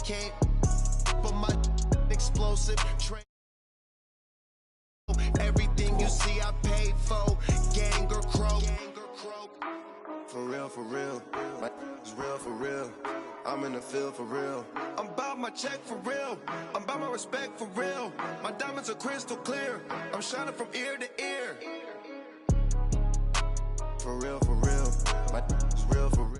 can't, but my explosive. Everything you see I paid for, gang or croak. For real, my is real for real. I'm in the field for real. I'm about my check for real. I'm about my respect for real. My diamonds are crystal clear. I'm shining from ear to ear. For real, my is real for real.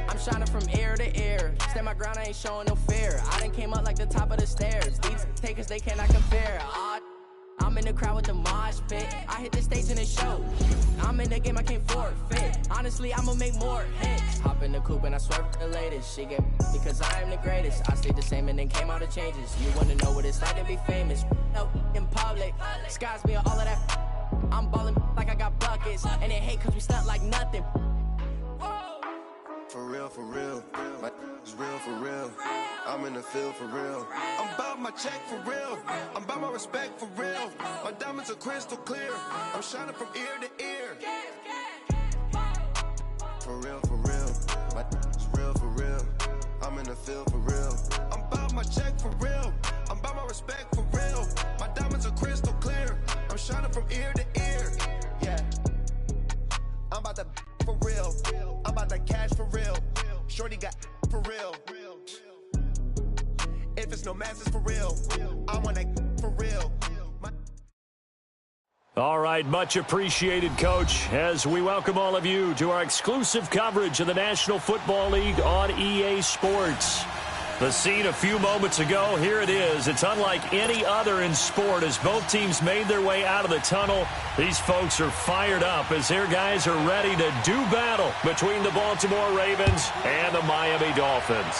I'm shining from ear to ear. Stand my ground, I ain't showing no fear. I done came up like the top of the stairs. These takers, they cannot compare. I'm in the crowd with the mosh pit. I hit the stage and it show. I'm in the game, I can't forfeit. Honestly, I'ma make more hits. Hop in the coupe and I swerve the latest. She get because I am the greatest. I stayed the same and then came out of changes. You wanna know what it's like to be famous? No, in public. Skies me all of that. I'm ballin' like I got buckets. And they hate cause we stunt like nothing. For real, my is real for real. I'm in the field for real. I'm about my check for real. I'm about my respect for real. My diamonds are crystal clear. I'm shining from ear to ear. For real, my is real for real. I'm in the field for real. I'm about my check for real. I'm about my respect for real. My diamonds are crystal clear. I'm shining from ear to ear. Yeah, I'm about to for real. I'm about that cash for real. Shorty got for real. If it's no mass, it's for real. I want that for real. All right, much appreciated, Coach, as we welcome all of you to our exclusive coverage of the National Football League on EA Sports. The scene a few moments ago, here it is. It's unlike any other in sport as both teams made their way out of the tunnel. These folks are fired up as their guys are ready to do battle between the Baltimore Ravens and the Miami Dolphins.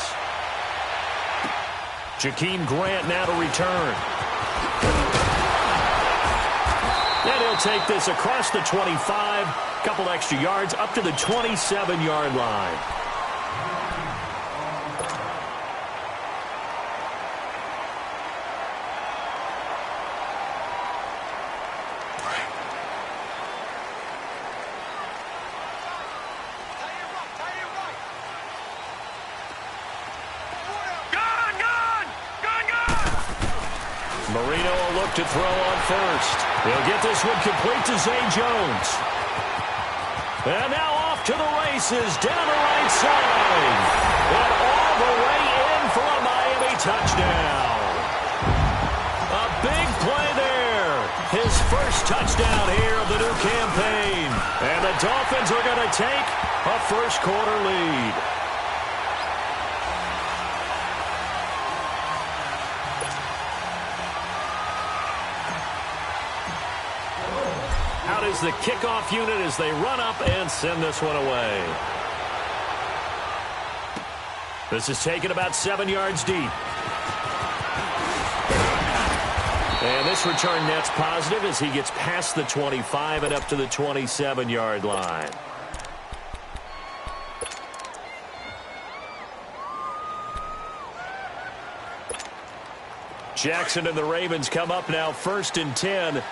Jakeem Grant now to return. And he'll take this across the 25, couple extra yards up to the 27-yard line. To throw on first. He'll get this one complete to Zay Jones. And now off to the races down the right side. And all the way in for a Miami touchdown. A big play there. His first touchdown here of the new campaign. And the Dolphins are going to take a first quarter lead. Out is the kickoff unit as they run up and send this one away. This is taken about 7 yards deep. And this return net's positive as he gets past the 25 and up to the 27-yard line. Jackson and the Ravens come up now 1st and 10.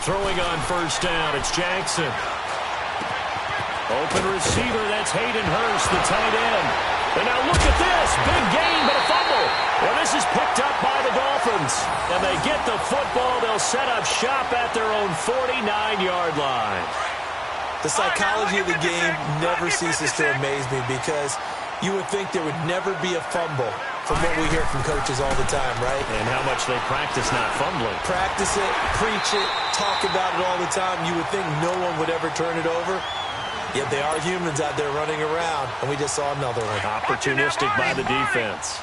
Throwing on first down, it's Jackson. Open receiver, that's Hayden Hurst, the tight end. And now look at this, big gain, but a fumble. Well, this is picked up by the Dolphins. And they get the football, they'll set up shop at their own 49-yard line. The psychology of the game never ceases to amaze me because you would think there would never be a fumble from what we hear from coaches all the time, right? And how much they practice not fumbling. Practice it, preach it, talk about it all the time. You would think no one would ever turn it over. Yet they are humans out there running around, and we just saw another one. Opportunistic by the defense.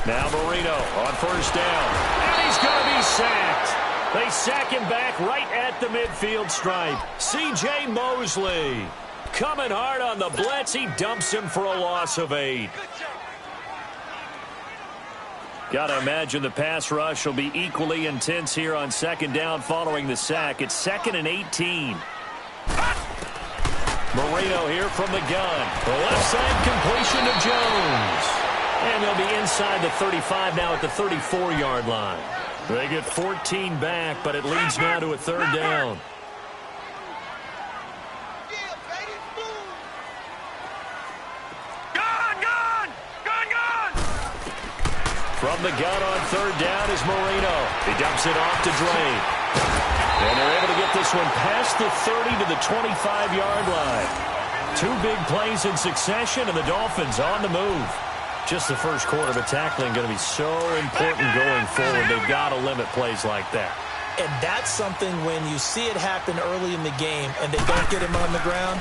Now Marino on first down. And he's going to be sacked. They sack him back right at the midfield stripe. C.J. Mosley coming hard on the blitz. He dumps him for a loss of 8. Got to imagine the pass rush will be equally intense here on second down following the sack. It's 2nd and 18. Marino here from the gun. The left side completion to Jones. And they'll be inside the 35 now at the 34-yard line. They get 14 back, but it leads now to a 3rd down. From the gun on 3rd down is Marino. He dumps it off to Drain. And they're able to get this one past the 30 to the 25-yard line. 2 big plays in succession, and the Dolphins on the move. Just the first quarter, but tackling going to be so important going forward. They've got to limit plays like that. And that's something when you see it happen early in the game and they don't get him on the ground,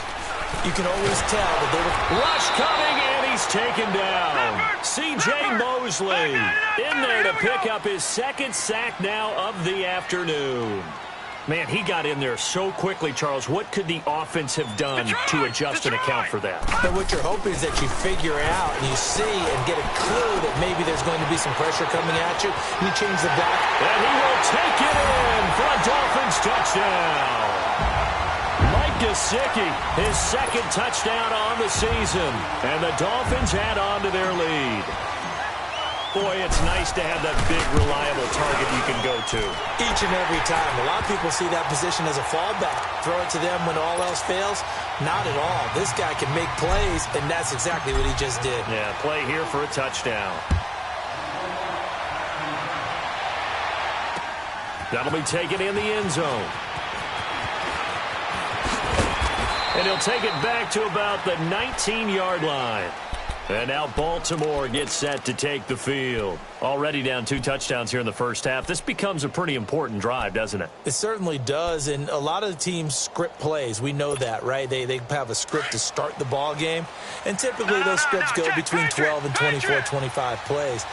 you can always tell that they were... Rush coming, and he's taken down. C.J. Mosley in there to pick up his 2nd sack now of the afternoon. Man, he got in there so quickly, Charles. What could the offense have done to adjust and account for that? But what you're hoping is that you figure out and you see and get a clue that maybe there's going to be some pressure coming at you. And you change the block. And he will take it in for a Dolphins touchdown. Mike Gesicki, his 2nd touchdown on the season. And the Dolphins add on to their lead. Boy, it's nice to have that big, reliable target you can go to. Each and every time. A lot of people see that position as a fallback. Throw it to them when all else fails. Not at all. This guy can make plays, and that's exactly what he just did. Yeah, play here for a touchdown. That'll be taken in the end zone. And he'll take it back to about the 19-yard line. And now Baltimore gets set to take the field. Already down 2 touchdowns here in the first half. This becomes a pretty important drive, doesn't it? It certainly does, and a lot of the teams script plays. We know that, right? They have a script to start the ball game, and typically those scripts go between 12 and 24, 25 plays.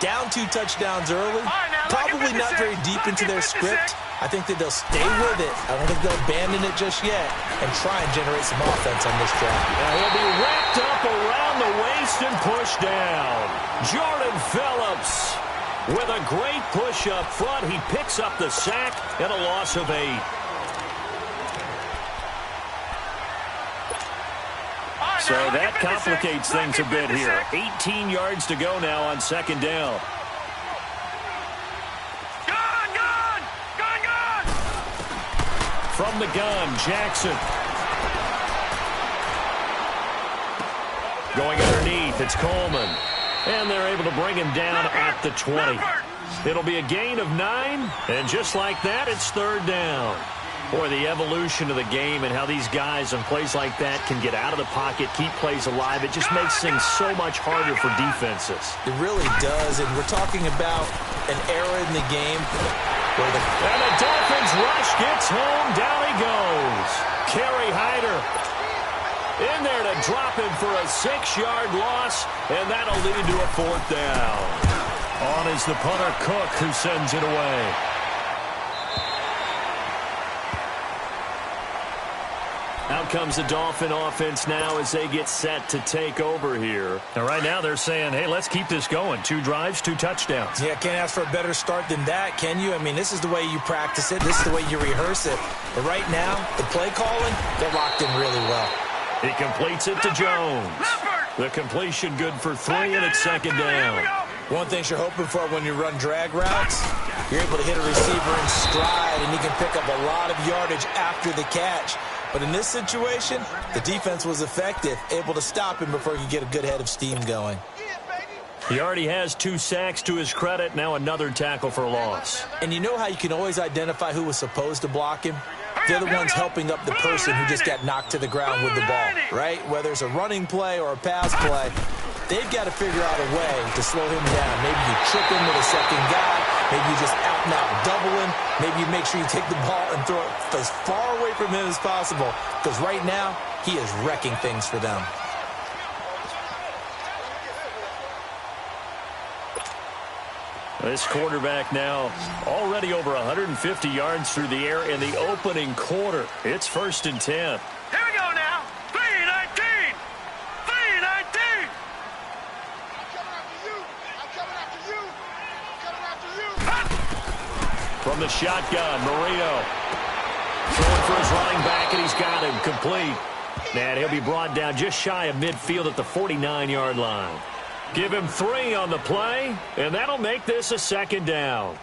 Down 2 touchdowns early, probably not very deep into their script. I think that they'll stay with it. I don't think they'll abandon it just yet and try and generate some offense on this drive. Now he'll be wrapped up around the waist and pushed down. Jordan Phillips with a great push up front. He picks up the sack and a loss of 8. So that complicates things a bit here. 18 yards to go now on 2nd down. From the gun, Jackson. Going underneath, it's Coleman. And they're able to bring him down at the 20. It'll be a gain of 9, and just like that, it's 3rd down. Boy, the evolution of the game and how these guys on plays like that can get out of the pocket, keep plays alive, it just makes things so much harder for defenses. It really does, and we're talking about an era in the game where and the Dolphins rush gets home, down he goes. Kerry Hyder in there to drop him for a 6-yard loss, and that'll lead to a 4th down. On is the punter Cook, who sends it away. Out comes the Dolphin offense now as they get set to take over here. And right now they're saying, hey, let's keep this going. 2 drives, 2 touchdowns. Yeah, can't ask for a better start than that, can you? I mean, this is the way you practice it. This is the way you rehearse it. But right now, the play calling, they're locked in really well. He completes it to Jones. The completion good for 3, and it's 2nd down. One thing you're hoping for when you run drag routes, you're able to hit a receiver in stride, and he can pick up a lot of yardage after the catch. But in this situation, the defense was effective, able to stop him before he could get a good head of steam going. He already has 2 sacks to his credit, now another tackle for loss. And you know how you can always identify who was supposed to block him? They're the ones helping up the person who just got knocked to the ground with the ball, right? Whether it's a running play or a pass play, they've got to figure out a way to slow him down. Maybe you trick him with a second guy. Maybe you just out-and-out double him. Maybe you make sure you take the ball and throw it as far away from him as possible. Because right now, he is wrecking things for them. This quarterback now already over 150 yards through the air in the opening quarter. It's 1st and 10. Here we go now. 3-19. 3-19. I'm coming after you. From the shotgun, Marino. Throwing for his running back, and he's got him complete. And he'll be brought down just shy of midfield at the 49-yard line. Give him 3 on the play, and that'll make this a second down.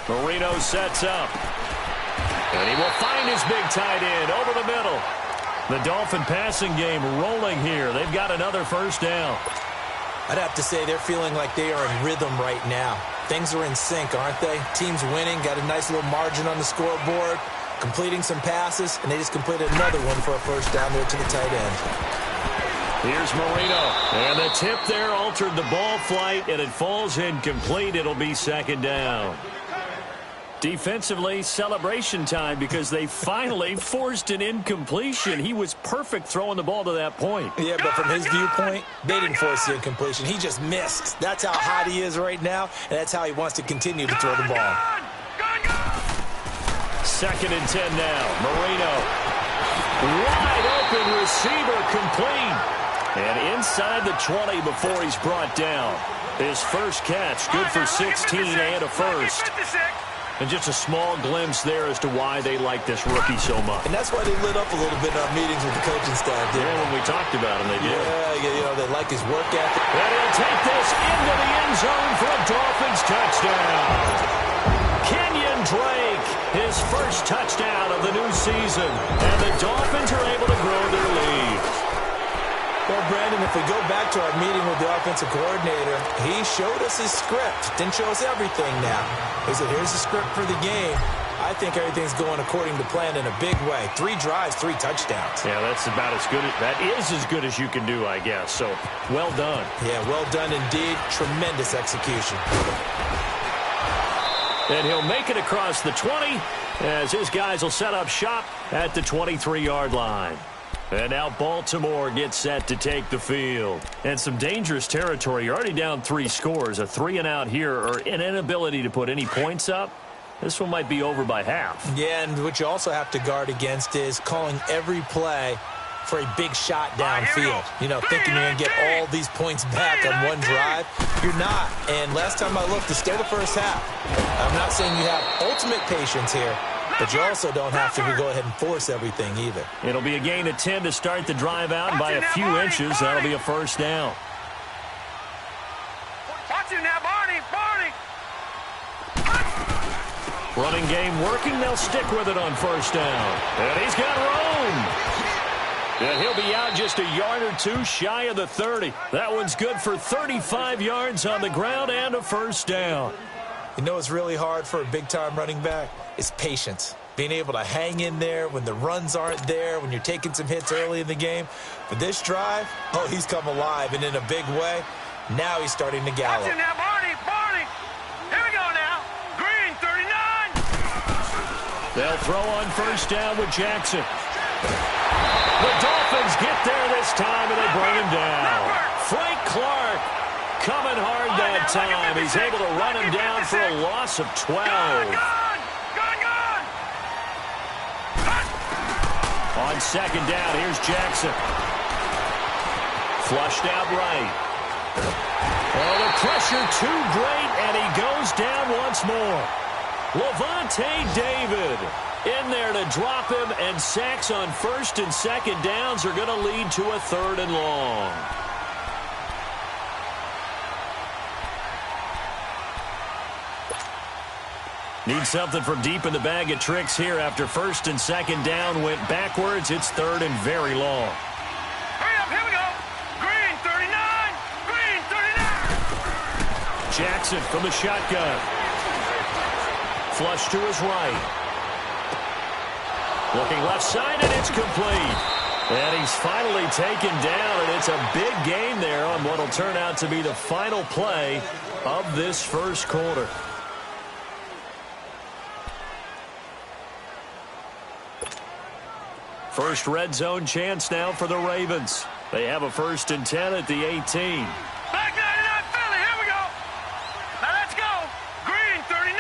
Marino sets up. And he will find his big tight end over the middle. The Dolphin passing game rolling here. They've got another first down. I'd have to say they're feeling like they are in rhythm right now. Things are in sync, aren't they? Team's winning, got a nice little margin on the scoreboard, completing some passes, and they just completed another one for a first down there to the tight end. Here's Marino. And the tip there altered the ball flight, and it falls incomplete. It'll be second down. Defensively, celebration time because they finally forced an incompletion. He was perfect throwing the ball to that point. Yeah, but from his viewpoint, they didn't force the incompletion. He just missed. That's how hot he is right now, and that's how he wants to continue to throw the ball. Second and 10 now. Marino. Wide open receiver complete. And inside the 20 before he's brought down. His first catch, good for 16 and a first. And just a small glimpse there as to why they like this rookie so much. And that's why they lit up a little bit in our meetings with the coaching staff. Yeah, when we talked about him, they did. Yeah, you know, they like his work ethic. And he'll take this into the end zone for a Dolphins touchdown. Kenyon Drake, his first touchdown of the new season. And the Dolphins are able to grow their lead. Well, Brandon, if we go back to our meeting with the offensive coordinator, he showed us his script. Didn't show us everything now. He said, here's the script for the game. I think everything's going according to plan in a big way. 3 drives, 3 touchdowns. Yeah, that's about as good. That is as good as you can do, I guess. So, well done. Yeah, well done indeed. Tremendous execution. And he'll make it across the 20 as his guys will set up shop at the 23-yard line. And now Baltimore gets set to take the field. And some dangerous territory. You're already down 3 scores. A 3-and-out here or an inability to put any points up. This one might be over by half. Yeah, and what you also have to guard against is calling every play for a big shot downfield. You know, thinking you're going to get all these points back on one drive. You're not. And last time I looked, it's still the first half. I'm not saying you have ultimate patience here, but you also don't have to go ahead and force everything either. It'll be a gain of 10 to start the drive out, and by a few inches, that'll be a first down. Watch it now, Barney. Running game working. They'll stick with it on first down. And he's got room. And he'll be out just a yard or 2 shy of the 30. That one's good for 35 yards on the ground and a first down. You know what's really hard for a big-time running back? It's patience. Being able to hang in there when the runs aren't there, when you're taking some hits early in the game. But this drive, oh, he's come alive and in a big way. Now he's starting to gallop. Watch it now, Barney. Here we go now. Green, 39. They'll throw on first down with Jackson. The Dolphins get there this time, and they bring him down. Frank Clark coming hard that time. He's able to run him down for a loss of 12. Gone. On second down, here's Jackson. Flushed out right. Oh, the pressure too great, and he goes down once more. Levante David in there to drop him, and sacks on first and second downs are going to lead to a 3rd and long. Need something from deep in the bag of tricks here after first and second down went backwards. It's 3rd and very long. Hurry up, here we go. Green, 39. Green, 39. Jackson from the shotgun. Flush to his right. Looking left side, and it's complete. And he's finally taken down, and it's a big gain there on what will turn out to be the final play of this first quarter. First red zone chance now for the Ravens. They have a 1st and 10 at the 18. Back 99 Philly, here we go. Now let's go. Green 39,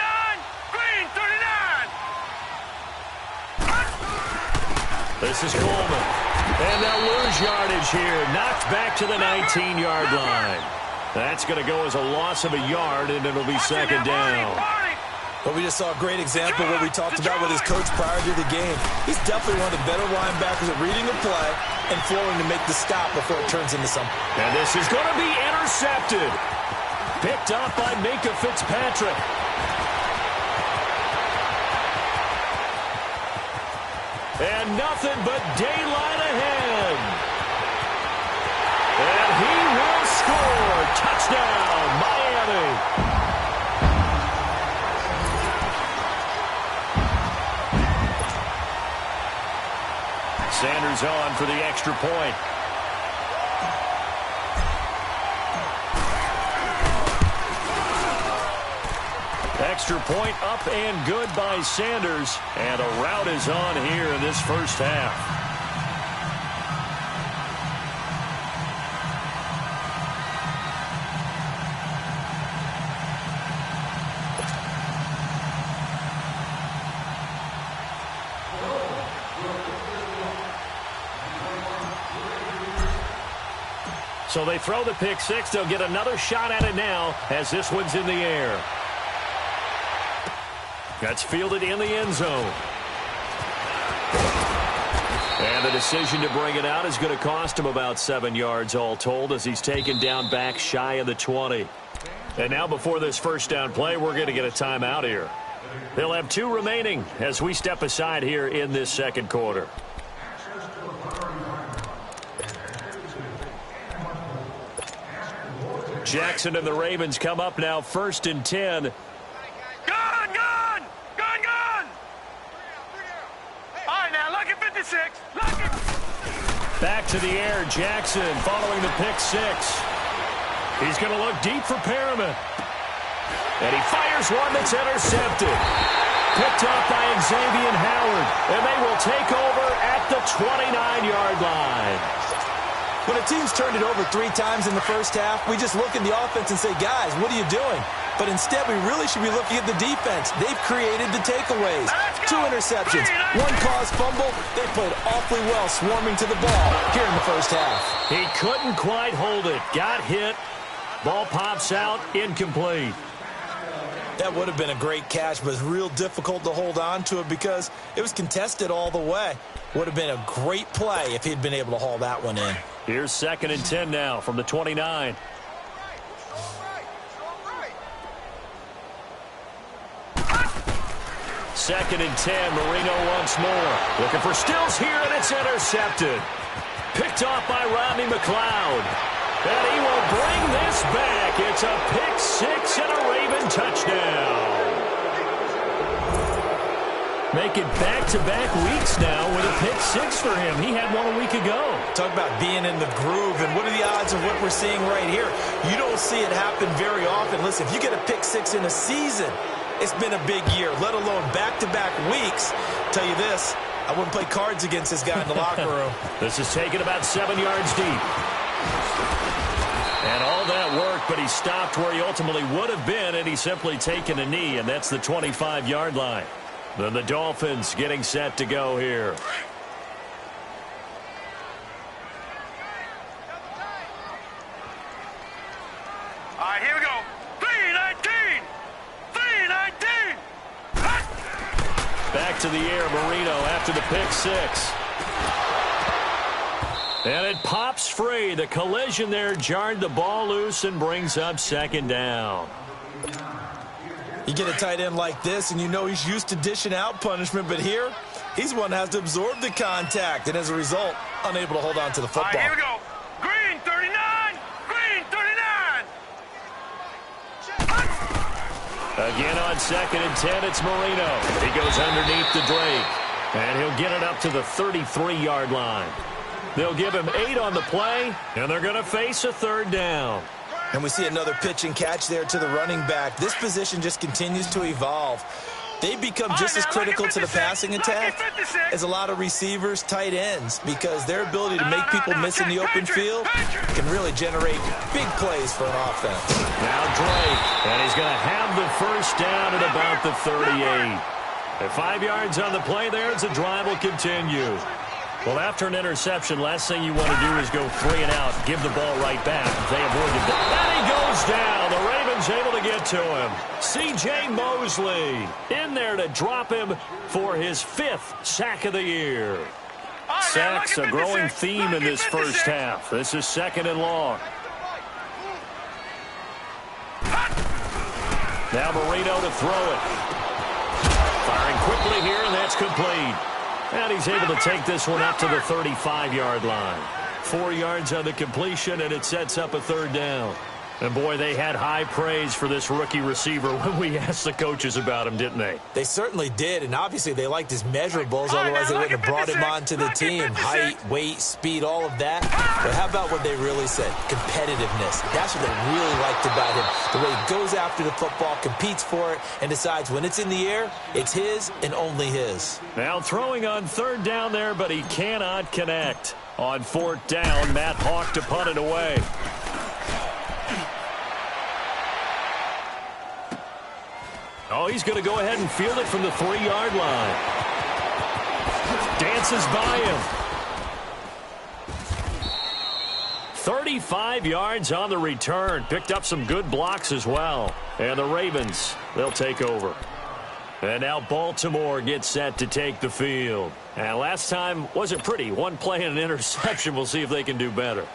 green 39. This is Coleman. And they'll lose yardage here. Knocked back to the 19-yard line. That's going to go as a loss of a yard, and it'll be 2nd down. But we just saw a great example of what we talked about with his coach prior to the game. He's definitely one of the better linebackers at reading a play and flowing to make the stop before it turns into something. And this is going to be intercepted. Picked up by Minkah Fitzpatrick. And nothing but daylight ahead. And he will score. Touchdown, Miami. Sanders on for the extra point. Extra point up and good by Sanders. And a rout is on here in this first half. So they throw the pick six. They'll get another shot at it now as this one's in the air. That's fielded in the end zone. And the decision to bring it out is going to cost him about 7 yards all told as he's taken down back shy of the 20. And now before this first down play, we're going to get a timeout here. They'll have 2 remaining as we step aside here in this second quarter. Jackson and the Ravens come up now 1st and 10. Gun! All right, now, look at 56. Look at... Back to the air, Jackson following the pick six. He's going to look deep for Perriman. And he fires one that's intercepted. Picked up by Xavier Howard. And they will take over at the 29-yard line. When a team's turned it over 3 times in the first half, we just look at the offense and say, guys, what are you doing? But instead, we really should be looking at the defense. They've created the takeaways. 2 interceptions, 1 caused fumble. They played awfully well swarming to the ball here in the first half. He couldn't quite hold it. Got hit. Ball pops out. Incomplete. That would have been a great catch, but it's real difficult to hold on to it because it was contested all the way. Would have been a great play if he'd been able to haul that one in. Here's 2nd and 10 now from the 29. Second and 10, Marino once more. Looking for Stills here, and it's intercepted. Picked off by Rodney McLeod. And he will bring this back. It's a pick six and a Raven touchdown. Making back-to-back weeks now with a pick six for him. He had one a week ago. Talk about being in the groove, and what are the odds of what we're seeing right here? You don't see it happen very often. Listen, if you get a pick six in a season, it's been a big year, let alone back-to-back weeks. Tell you this, I wouldn't play cards against this guy in the locker room. This is taken about 7 yards deep. And all that worked, but he stopped where he ultimately would have been, and he's simply taken a knee, and that's the 25-yard line. Then the Dolphins getting set to go here. All right, here we go. 3-19. 3-19. Back to the air, Marino after the pick six. And it pops free. The collision there jarred the ball loose and brings up 2nd down. You get a tight end like this, and you know he's used to dishing out punishment, but here, he's one that has to absorb the contact, and as a result, unable to hold on to the football. All right, here we go. Green 39. Green 39. Again on 2nd and 10, it's Marino. He goes underneath the Drake, and he'll get it up to the 33-yard line. They'll give him 8 on the play, and they're going to face a 3rd down. And we see another pitch and catch there to the running back. This position just continues to evolve. They become just as critical to the passing attack as a lot of receivers, tight ends, because their ability to make people miss in the open field can really generate big plays for an offense. Now Drake, and he's going to have the first down at about the 38. At 5 yards on the play there, as the drive will continue. Well, after an interception, last thing you want to do is go 3 and out, give the ball right back. They avoided that. And he goes down. The Ravens able to get to him. C.J. Mosley in there to drop him for his 5th sack of the year. Sacks, a growing theme in this first half. This is 2nd and long. Now Marino to throw it. Firing quickly here, and that's complete. And he's able to take this one up to the 35-yard line. 4 yards on the completion, and it sets up a 3rd down. And, boy, they had high praise for this rookie receiver when we asked the coaches about him, didn't they? They certainly did, and obviously they liked his measurables. Otherwise, they wouldn't have brought him onto the team. Height, weight, speed, all of that. But how about what they really said? Competitiveness. That's what they really liked about him. The way he goes after the football, competes for it, and decides when it's in the air, it's his and only his. Now throwing on 3rd down there, but he cannot connect. On 4th down, Matt Hawk to punt it away. Oh, he's going to go ahead and field it from the 3-yard line. Dances by him. 35 yards on the return. Picked up some good blocks as well. And the Ravens, they'll take over. And now Baltimore gets set to take the field. And last time wasn't pretty. 1 play and an interception. We'll see if they can do better.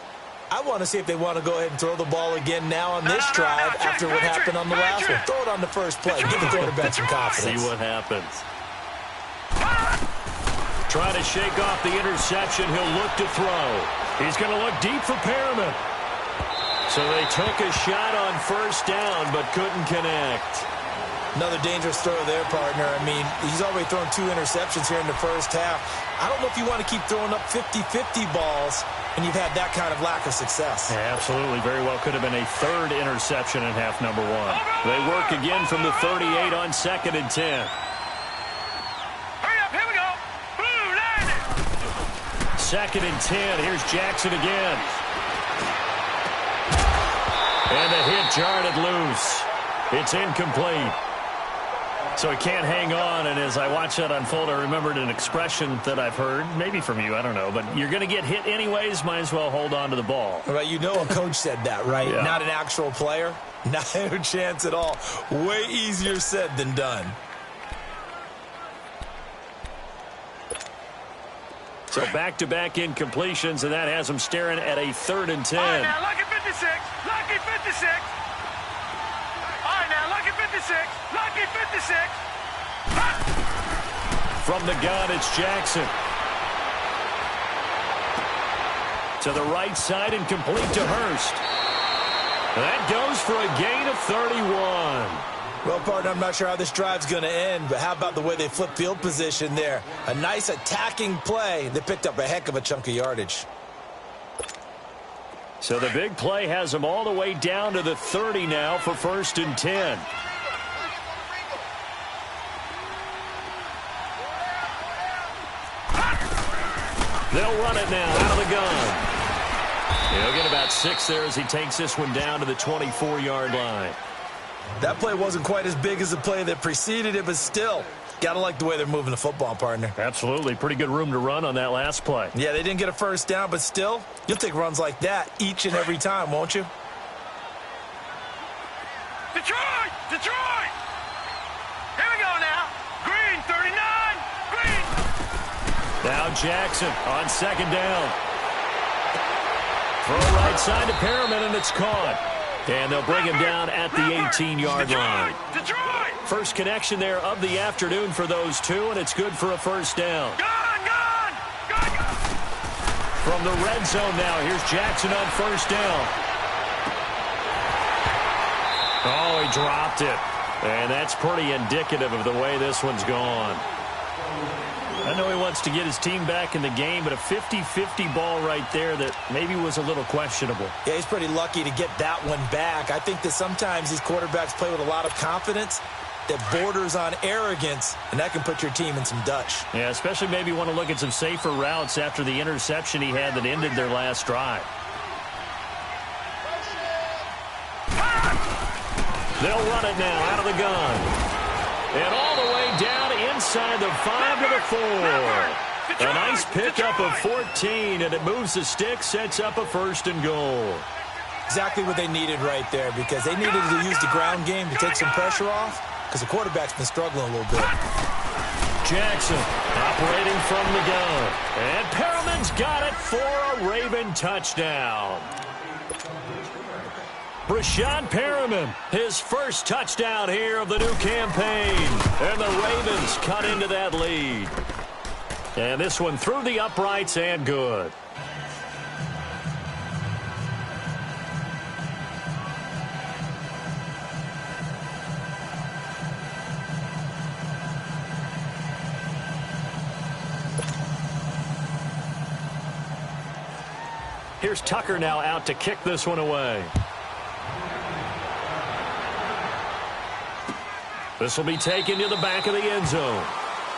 I want to see if they want to go ahead and throw the ball again now on this drive after what happened on the last one. Throw it on the first play. Give the quarterback some confidence. See what happens. Trying to shake off the interception. He'll look to throw. He's going to look deep for Perriman. So they took a shot on 1st down but couldn't connect. Another dangerous throw there, partner. I mean, he's already thrown 2 interceptions here in the first half. I don't know if you want to keep throwing up 50-50 balls and you've had that kind of lack of success. Yeah, absolutely. Very well could have been a 3rd interception in half number 1. They work again from the 38 on 2nd and 10. Hurry up, here we go. Blue, land it. 2nd and 10. Here's Jackson again. And the hit jarred it loose. It's incomplete. So he can't hang on, and as I watch that unfold, I remembered an expression that I've heard, maybe from you, I don't know, but you're going to get hit anyways, might as well hold on to the ball. Right, you know a coach said that, right? Yeah. Not an actual player. Not a chance at all. Way easier said than done. So back-to-back incompletions, and that has him staring at a 3rd and 10. All right, now, lucky 56. Lucky 56. All right, now, lucky 56. Lucky 56. From the gun, it's Jackson. To the right side and complete to Hurst. That goes for a gain of 31. Well, partner, I'm not sure how this drive's going to end, but how about the way they flip field position there? A nice attacking play. They picked up a heck of a chunk of yardage. So the big play has them all the way down to the 30 now for 1st and 10. They'll run it now out of the gun. He'll get about 6 there as he takes this one down to the 24-yard line. That play wasn't quite as big as the play that preceded it, but still, got to like the way they're moving the football, partner. Absolutely. Pretty good room to run on that last play. Yeah, they didn't get a 1st down, but still, you'll take runs like that each and every time, won't you? Detroit! Detroit! Here we go now. Green, 39. Green. Now Jackson on 2nd down. Throw right side to Perriman, and it's caught. And they'll bring him down at the 18-yard line. Detroit! First connection there of the afternoon for those two, and it's good for a 1st down. Gone! From the red zone now, here's Jackson on 1st down. Oh, he dropped it. And that's pretty indicative of the way this one's gone. I know he wants to get his team back in the game, but a 50-50 ball right there that maybe was a little questionable. Yeah, he's pretty lucky to get that one back. I think that sometimes these quarterbacks play with a lot of confidence, that borders on arrogance, and that can put your team in some Dutch. Yeah, especially maybe want to look at some safer routes after the interception he had that ended their last drive. They'll run it now out of the gun. And all the way down inside the 5 to the 4. A nice pickup of 14, and it moves the stick, sets up a 1st and goal. Exactly what they needed right there, because they needed to use the ground game to take some pressure off, because the quarterback's been struggling a little bit. Jackson operating from the gun. And Perriman's got it for a Raven touchdown. Brashad Perriman, his first touchdown here of the new campaign. And the Ravens cut into that lead. And this one through the uprights and good. Here's Tucker now out to kick this one away. This will be taken to the back of the end zone.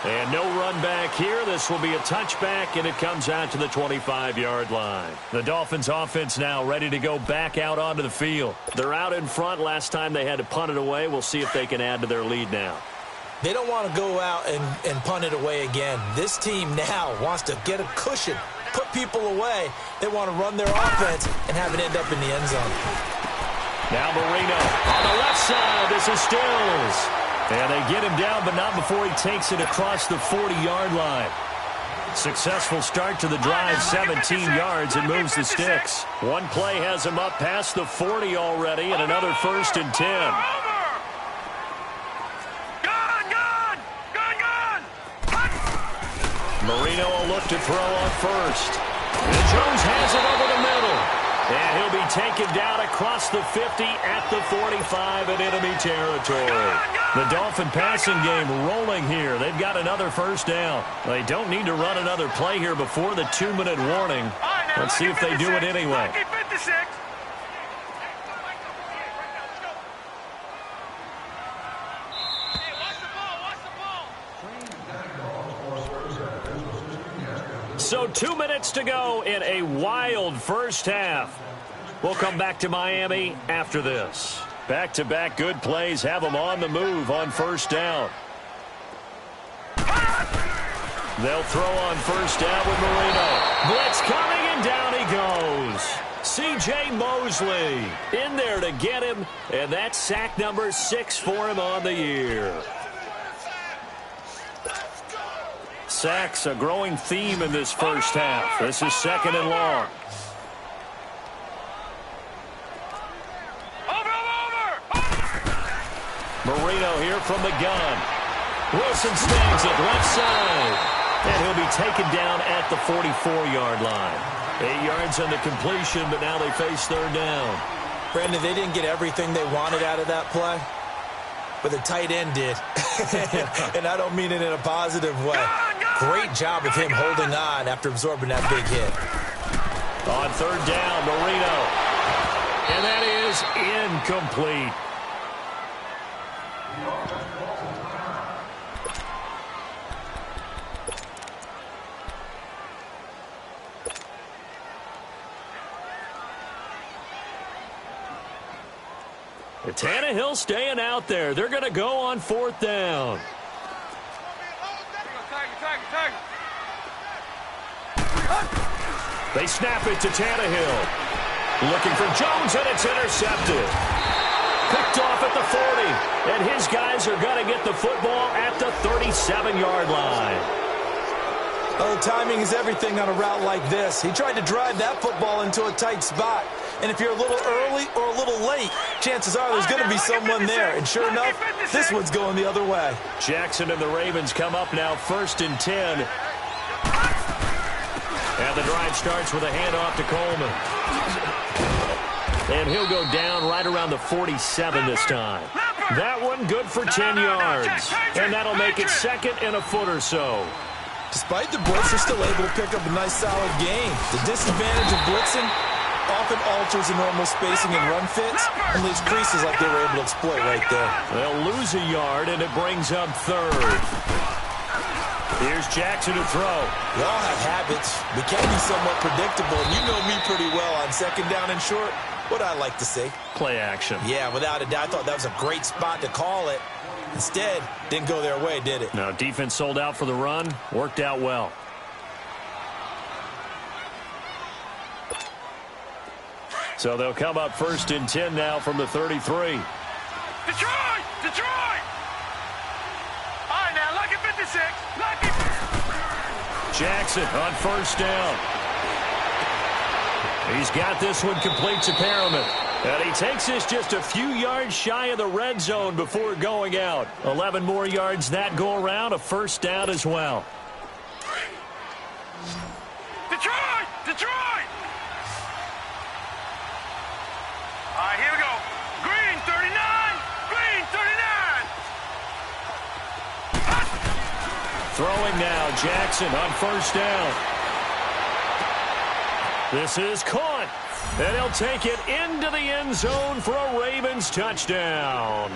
And no run back here. This will be a touchback, and it comes out to the 25-yard line. The Dolphins offense now ready to go back out onto the field. They're out in front. Last time they had to punt it away. We'll see if they can add to their lead now. They don't want to go out and punt it away again. This team now wants to get a cushion, put people away. They want to run their offense and have it end up in the end zone. Now Marino on the left side. This is Stills. And they get him down, but not before he takes it across the 40-yard line. Successful start to the drive, 17 yards, and moves the sticks. One play has him up past the 40 already, and another 1st and 10. Marino will look to throw on first. And Jones has it over the middle. And he'll be taken down across the 50 at the 45 in enemy territory. The Dolphin passing game rolling here. They've got another 1st down. They don't need to run another play here before the 2-minute warning. Let's see if they do it anyway. So 2 minutes to go in a wild first half. We'll come back to Miami after this. Back-to-back good plays have them on the move on 1st down. They'll throw on 1st down with Marino. Blitz coming, and down he goes. C.J. Mosley in there to get him, and that's sack number 6 for him on the year. Sacks, a growing theme in this first half. This is 2nd and long. Marino here from the gun. Wilson snags it left side. And he'll be taken down at the 44-yard line. 8 yards on the completion, but now they face 3rd down. Brandon, they didn't get everything they wanted out of that play, but the tight end did. And I don't mean it in a positive way. Great job of him holding on after absorbing that big hit. On 3rd down, Marino. And that is incomplete. Tannehill staying out there. They're going to go on 4th down. They snap it to Tannehill. Looking for Jones, and it's intercepted. Picked off at the 40. And his guys are going to get the football at the 37-yard line. Well, timing is everything on a route like this. He tried to drive that football into a tight spot. And if you're a little early or a little late, chances are there's going to be someone there. And sure enough, this one's going the other way. Jackson and the Ravens come up now 1st and 10. And the drive starts with a handoff to Coleman. And he'll go down right around the 47 this time. That one good for 10 yards. And that'll make it 2nd and a foot or so. Despite the blitz, they're still able to pick up a nice solid gain. The disadvantage of blitzing, often alters the normal spacing and run fits and leaves creases like they were able to exploit right there. They'll lose a yard, and it brings up third. Here's Jackson to throw. We all have habits. We can be somewhat predictable, and you know me pretty well on second down and short. What I like to say. Play action. Yeah, without a doubt. I thought that was a great spot to call it. Instead, didn't go their way, did it? No, defense sold out for the run. Worked out well. So they'll come up 1st and 10 now from the 33. Detroit! Detroit! All right, now, lucky 56. Lucky. Jackson on 1st down. He's got this one complete to Perriman. And he takes this just a few yards shy of the red zone before going out. 11 more yards that go around, a 1st down as well. Detroit! Detroit! All right, here we go. Green 39. Green 39. Throwing now, Jackson on 1st down. This is caught, and he'll take it into the end zone for a Ravens touchdown.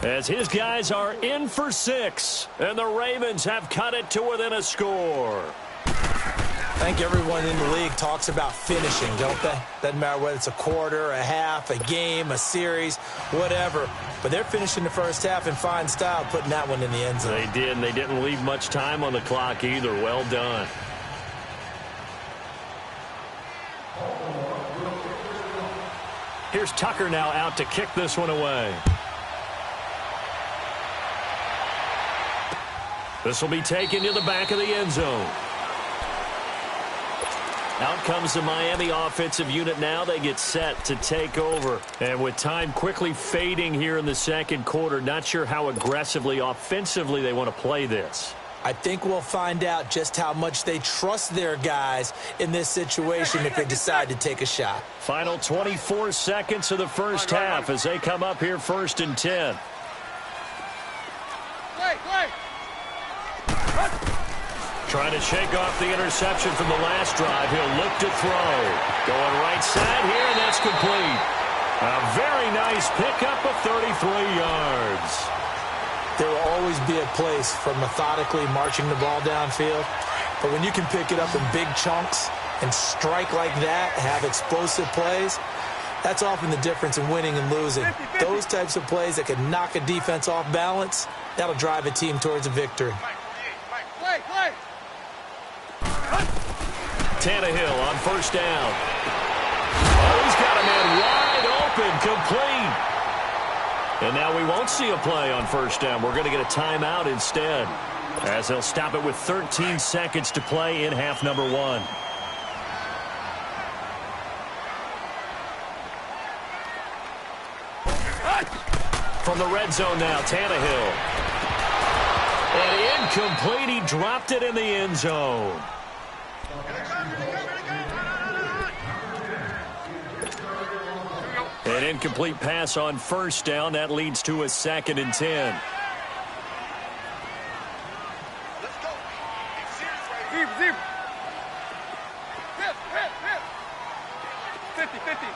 As his guys are in for 6, and the Ravens have cut it to within a score. I think everyone in the league talks about finishing, don't they? Doesn't matter whether it's a quarter, a half, a game, a series, whatever. But they're finishing the first half in fine style, putting that one in the end zone. They did, and they didn't leave much time on the clock either. Well done. Here's Tucker now out to kick this one away. This will be taken to the back of the end zone. Out comes the Miami offensive unit now. They get set to take over. And with time quickly fading here in the second quarter, not sure how aggressively, offensively they want to play this. I think we'll find out just how much they trust their guys in this situation if they decide to take a shot. Final 24 seconds of the first half as they come up here 1st and 10. Trying to shake off the interception from the last drive. He'll look to throw. Going right side here, and that's complete. A very nice pickup of 33 yards. There will always be a place for methodically marching the ball downfield. But when you can pick it up in big chunks and strike like that, have explosive plays, that's often the difference in winning and losing. Those types of plays that can knock a defense off balance, that'll drive a team towards a victory. Tannehill on 1st down. Oh, he's got a man wide open, complete. And now we won't see a play on 1st down. We're going to get a timeout instead, as they'll stop it with 13 seconds to play in half number 1. From the red zone now, Tannehill. And incomplete. He dropped it in the end zone. An incomplete pass on 1st down. That leads to a 2nd and 10. Let's go. Serious right here. 50.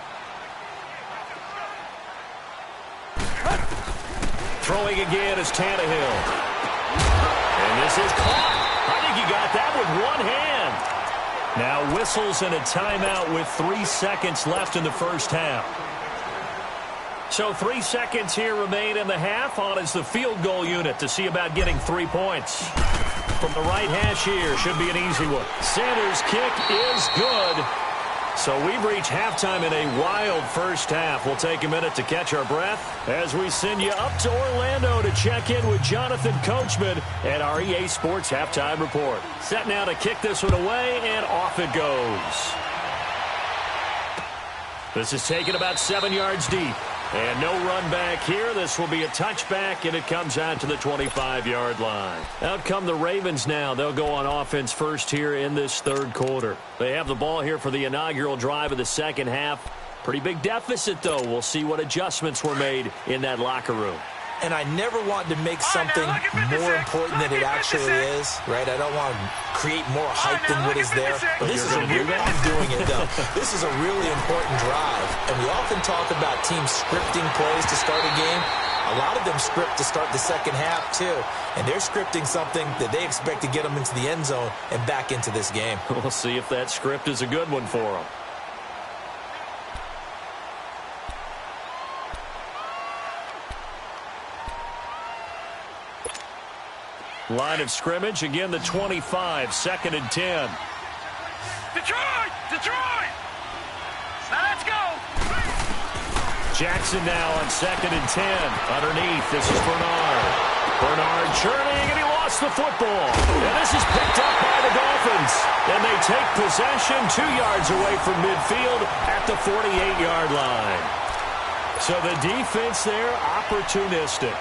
Throwing again is Tannehill. And this is caught. I think he got that with one hand. Now whistles and a timeout with 3 seconds left in the first half. So 3 seconds here remain in the half. On is the field goal unit to see about getting 3 points. From the right hash here, should be an easy one. Sanders' kick is good. So we've reached halftime in a wild first half. We'll take a minute to catch our breath as we send you up to Orlando to check in with Jonathan Coachman at our EA Sports Halftime Report. Set now to kick this one away, and off it goes. This is taken about 7 yards deep. And no run back here. This will be a touchback, and it comes out to the 25-yard line. Out come the Ravens now. They'll go on offense first here in this third quarter. They have the ball here for the inaugural drive of the second half. Pretty big deficit, though. We'll see what adjustments were made in that locker room. and I never want to make something more important than it actually is, right? I don't want to create more hype than what is there. But this is a real, I'm doing it though. This is a really important drive, and we often talk about teams scripting plays to start a game. A lot of them script to start the second half too, and they're scripting something that they expect to get them into the end zone and back into this game. We'll see if that script is a good one for them. Line of scrimmage, again the 25, 2nd and 10. Detroit! Detroit! Now let's go! Jackson now on 2nd and 10. Underneath, this is Bernard. Bernard churning, and he lost the football. And this is picked up by the Dolphins. And they take possession 2 yards away from midfield at the 48-yard line. So the defense there, opportunistic.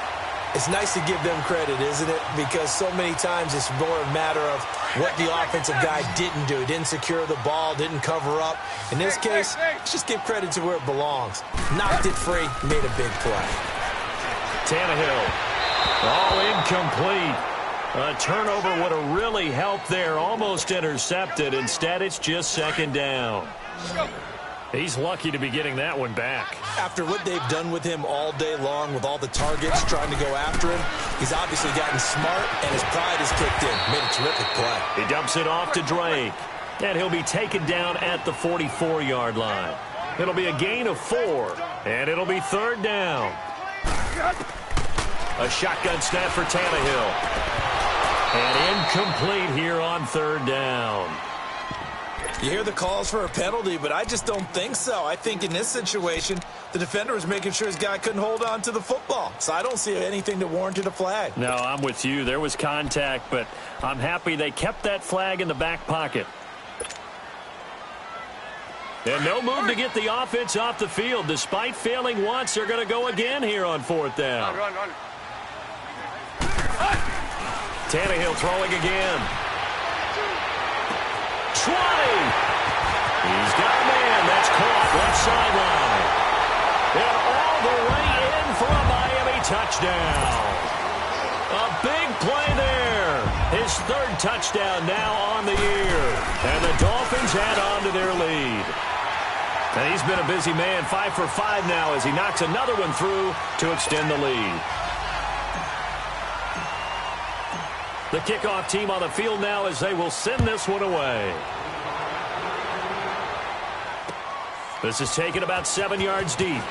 It's nice to give them credit, isn't it? Because so many times it's more a matter of what the offensive guy didn't do. Didn't secure the ball, didn't cover up. In this case, let's just give credit to where it belongs. Knocked it free, made a big play. Tannehill, all incomplete. A turnover would have really helped there, almost intercepted. Instead, it's just 2nd down. He's lucky to be getting that one back. After what they've done with him all day long, with all the targets trying to go after him, he's obviously gotten smart, and his pride has kicked in. Made a terrific play. He dumps it off to Drake, and he'll be taken down at the 44-yard line. It'll be a gain of 4, and it'll be 3rd down. A shotgun snap for Tannehill. And incomplete here on 3rd down. You hear the calls for a penalty, but I just don't think so. I think in this situation, the defender was making sure his guy couldn't hold on to the football. So I don't see anything that warranted a flag. No, I'm with you. There was contact, but I'm happy they kept that flag in the back pocket. And no move to get the offense off the field. Despite failing once, they're going to go again here on 4th down. Run. Tannehill throwing again. 20. He's got a man. That's caught left sideline. And all the way in for a Miami touchdown. A big play there. His 3rd touchdown now on the year. And the Dolphins add on to their lead. And he's been a busy man, 5 for 5 now as he knocks another one through to extend the lead. The kickoff team on the field now as they will send this one away. This is taken about 7 yards deep.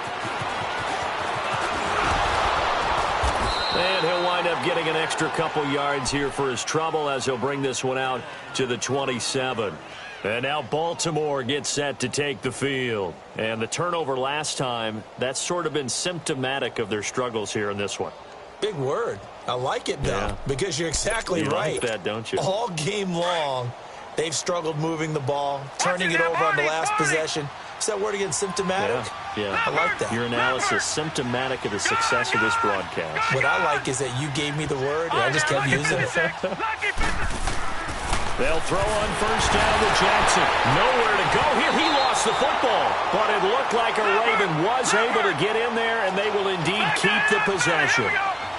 And he'll wind up getting an extra couple yards here for his trouble as he'll bring this one out to the 27. And now Baltimore gets set to take the field. And the turnover last time, that's sort of been symptomatic of their struggles here in this one. Big word. I like it, though, because you're exactly right. You like that, don't you? All game long, they've struggled moving the ball, turning it over on the last possession. Is that word again, symptomatic? Yeah. I like that. Your analysis, symptomatic of the success of this broadcast. What I like is that you gave me the word, and I just kept using it. They'll throw on 1st down to Jackson. Nowhere to go here. He lost the football. But it looked like a Raven was able to get in there, and they will indeed keep the possession.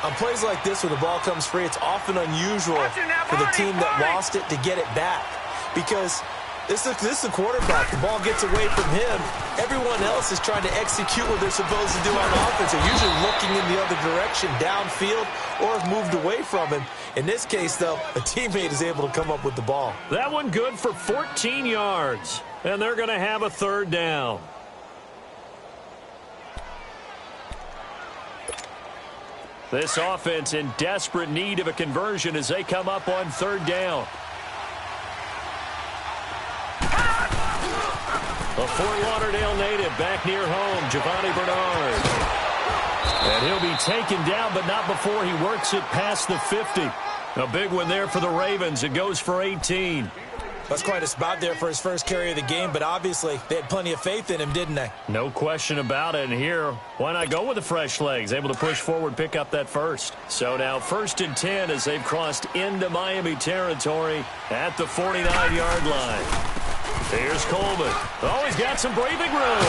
On plays like this where the ball comes free, it's often unusual for the team that lost it to get it back. Because this is the quarterback. The ball gets away from him. Everyone else is trying to execute what they're supposed to do on offense. They're usually looking in the other direction, downfield, or have moved away from him. In this case, though, a teammate is able to come up with the ball. That one good for 14 yards. And they're going to have a 3rd down. This offense in desperate need of a conversion as they come up on 3rd down. A Fort Lauderdale native back near home, Giovanni Bernard. And he'll be taken down, but not before he works it past the 50. A big one there for the Ravens. It goes for 18. That's quite a spot there for his first carry of the game, but obviously they had plenty of faith in him, didn't they? No question about it. And here, why not go with the fresh legs? Able to push forward, pick up that first. So now 1st and 10 as they've crossed into Miami territory at the 49-yard line. Here's Coleman. Oh, he's got some breathing room.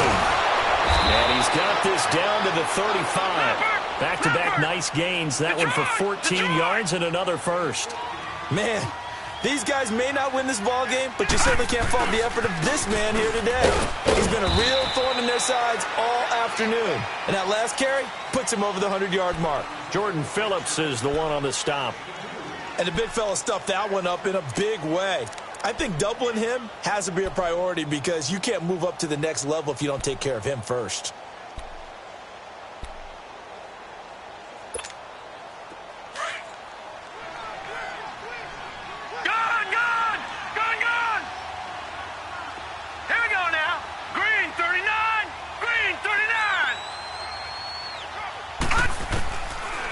And he's got this down to the 35. Back-to-back nice gains. That one for 14 yards and another first. Man, these guys may not win this ball game, but you certainly can't fault the effort of this man here today. He's been a real thorn in their sides all afternoon. And that last carry puts him over the 100-yard mark. Jordan Phillips is the one on the stop. And the big fella stuffed that one up in a big way. I think doubling him has to be a priority because you can't move up to the next level if you don't take care of him first.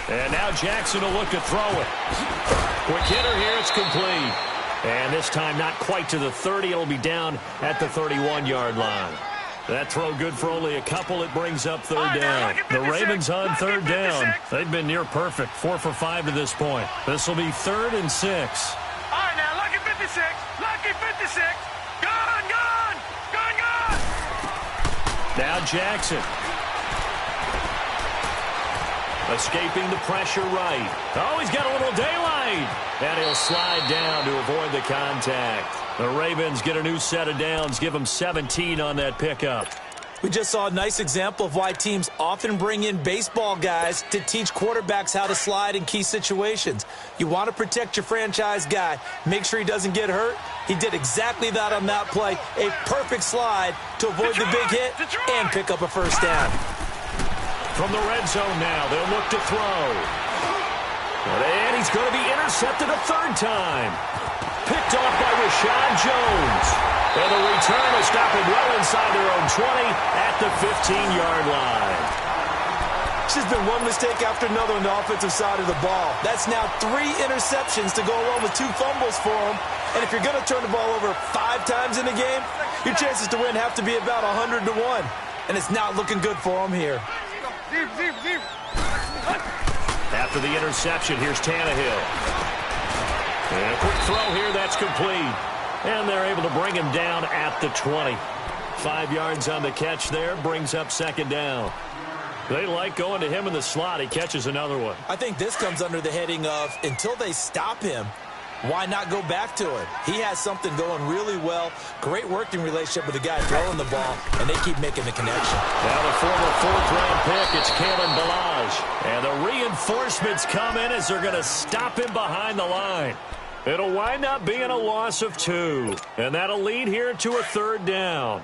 And now Jackson will look to throw it. Quick hitter here, it's complete. And this time not quite to the 30. It'll be down at the 31-yard line. That throw good for only a couple. It brings up third down. The Ravens on third down. They've been near perfect. 4 for 5 to this point. This will be 3rd and 6. All right, now, lucky 56. Lucky 56. Gone, gone. Gone, gone. Now Jackson. Escaping the pressure right. Oh, he's got a little daylight. And he'll slide down to avoid the contact. The Ravens get a new set of downs. Give them 17 on that pickup. We just saw a nice example of why teams often bring in baseball guys to teach quarterbacks how to slide in key situations. You want to protect your franchise guy. Make sure he doesn't get hurt. He did exactly that on that play. A perfect slide to avoid the big hit and pick up a first down. From the red zone now, they'll look to throw. And he's going to be intercepted a third time. Picked off by Rashad Jones. And the return will stop him well inside their own 20 at the 15-yard line. It's just been one mistake after another on the offensive side of the ball. That's now 3 interceptions to go along with 2 fumbles for him. And if you're going to turn the ball over 5 times in a game, your chances to win have to be about 100 to 1. And it's not looking good for him here. After the interception, here's Tannehill. And a quick throw here, that's complete. And they're able to bring him down at the 20. 5 yards on the catch there, brings up second down. They like going to him in the slot. He catches another one. I think this comes under the heading of until they stop him, why not go back to it? He has something going really well. Great working relationship with the guy throwing the ball, and they keep making the connection. Now the former 4th-round pick, it's Kalen Ballage. And the reinforcements come in as they're going to stop him behind the line. It'll wind up being a loss of 2. And that'll lead here to a third down.